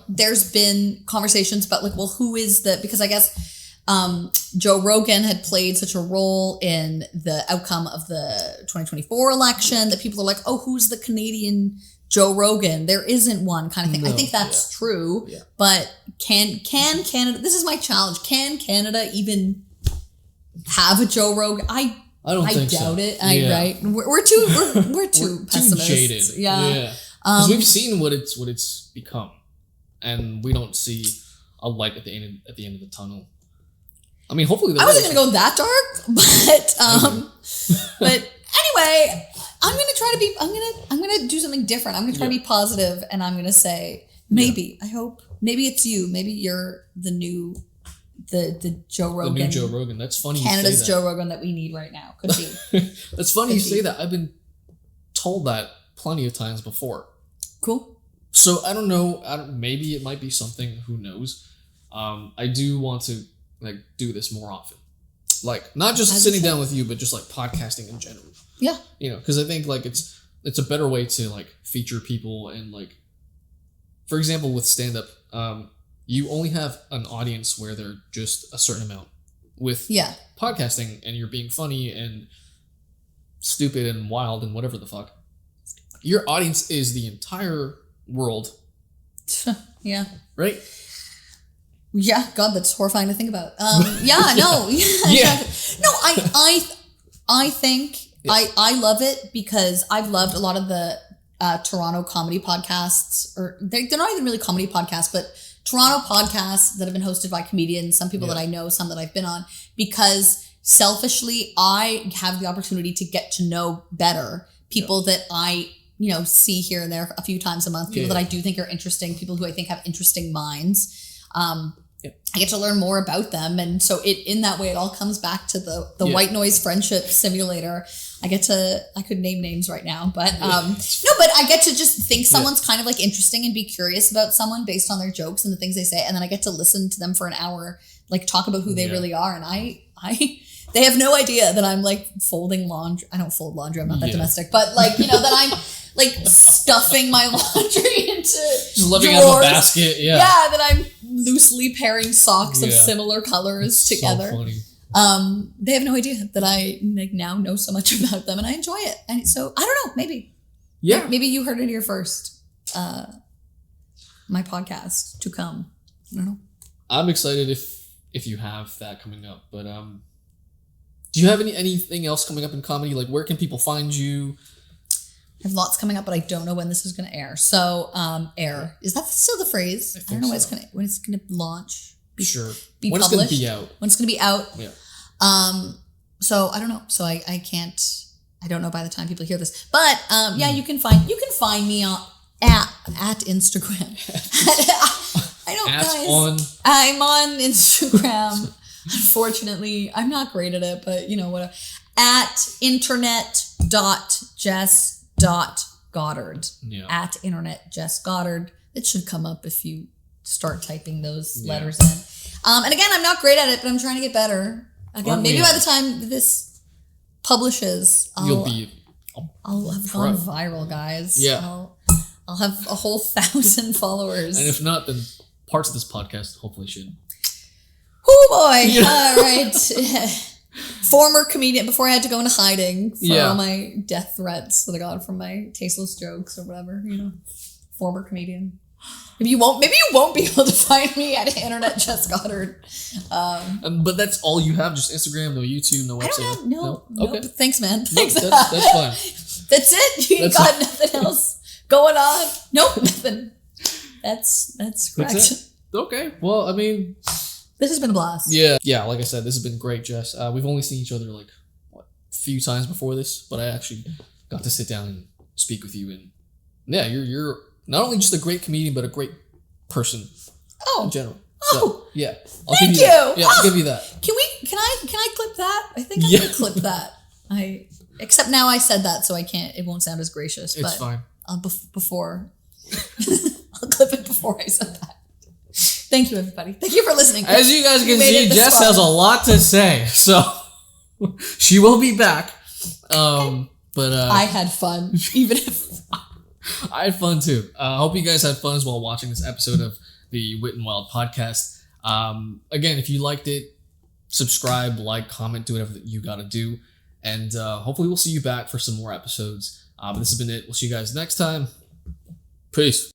there's been conversations about like, well, who is because I guess Joe Rogan had played such a role in the outcome of the 2024 election that people are like, oh, who's the Canadian Joe Rogan? There isn't one, kind of thing. No, I think that's true. Yeah. But can Canada, this is my challenge, can Canada even have a Joe Rogan? I doubt so. It. Right? We're too pessimists. Too jaded. Yeah. Because we've seen what it's become, and we don't see a light at the end of the tunnel. I mean, hopefully. I wasn't gonna go that dark, but anyway, I'm gonna do something different. I'm gonna try to be positive, and I'm gonna say maybe. I hope maybe it's you. Maybe you're the new. The Joe Rogan. The new Joe Rogan. That's funny. Canada's you say that. Joe Rogan that we need right now. Could be. That's funny you say that. I've been told that plenty of times before. Cool. So I don't know. Maybe it might be something. Who knows? I do want to do this more often. Like not just sitting down with you, but just like podcasting in general. Yeah. Because I think it's a better way to feature people and for example, with stand up. You only have an audience where they're just a certain amount. With podcasting, and you're being funny and stupid and wild and whatever the fuck, your audience is the entire world. Yeah. Right? Yeah. God, that's horrifying to think about. Yeah. No. Yeah. No. I think I love it because I've loved a lot of the Toronto comedy podcasts, or they're not even really comedy podcasts, but Toronto podcasts that have been hosted by comedians, some people that I know, some that I've been on, because selfishly, I have the opportunity to get to know better people that I, see here and there a few times a month, people that I do think are interesting, people who I think have interesting minds. I get to learn more about them. And so in that way, it all comes back to the white noise friendship simulator. I could name names right now, but no, but I get to just think someone's kind of interesting and be curious about someone based on their jokes and the things they say. And then I get to listen to them for an hour, talk about who they really are. And they have no idea that I'm folding laundry. I don't fold laundry. I'm not that domestic, but that I'm stuffing my laundry into just living out of a basket. Yeah. Yeah. That I'm loosely pairing socks of similar colors together. So funny. They have no idea that I now know so much about them, and I enjoy it. And so I don't know, maybe. Yeah. Maybe you heard it here first. My podcast to come. I don't know. I'm excited if you have that coming up, but do you have anything else coming up in comedy? Where can people find you? I have lots coming up, but I don't know when this is going to air. So, air. Is that still the phrase? I don't know when it's going to launch. Be published. When it's going to be out. When it's going to be out. Yeah. So I don't know. So I don't know by the time people hear this, but you can find me on at Instagram. I don't, guys. I'm on Instagram. Unfortunately, I'm not great at it, but whatever. At internet.jess.goddard. Yeah. At internet Jess Goddard. It should come up if you start typing those letters in. And again, I'm not great at it, but I'm trying to get better. Again, maybe by the time this publishes, I'll have gone viral, guys. Yeah. I'll have a whole 1,000 followers. And if not, then parts of this podcast hopefully should. Oh boy! Yeah. All right. Former comedian before I had to go into hiding for all my death threats that I got from my tasteless jokes or whatever. Former comedian. Maybe you won't be able to find me at internet Jess Goddard. But that's all you have? Just Instagram, no YouTube, no website? I don't have, no. Okay. Thanks, man. Thanks. No, that's fine. That's it? You got nothing else going on? Nope, nothing. That's correct. That's it. Okay. Well, I mean... This has been a blast. Yeah. Yeah, like I said, this has been great, Jess. We've only seen each other few times before this, but I actually got to sit down and speak with you. And yeah, you're not only just a great comedian, but a great person in general. So, yeah. Thank you. I'll give you that. Can I clip that? I think I can clip that. Except now I said that, so I can't. It won't sound as gracious. It's fine. Before I'll clip it before I said that. Thank you, everybody. Thank you for listening. As you guys can see, Jess has a lot to say, so she will be back. But I had fun, even if I had fun too. I hope you guys had fun as well watching this episode of the Wit and Wild podcast. Again, if you liked it, subscribe, like, comment, do whatever that you gotta do. And hopefully we'll see you back for some more episodes. But this has been it. We'll see you guys next time. Peace.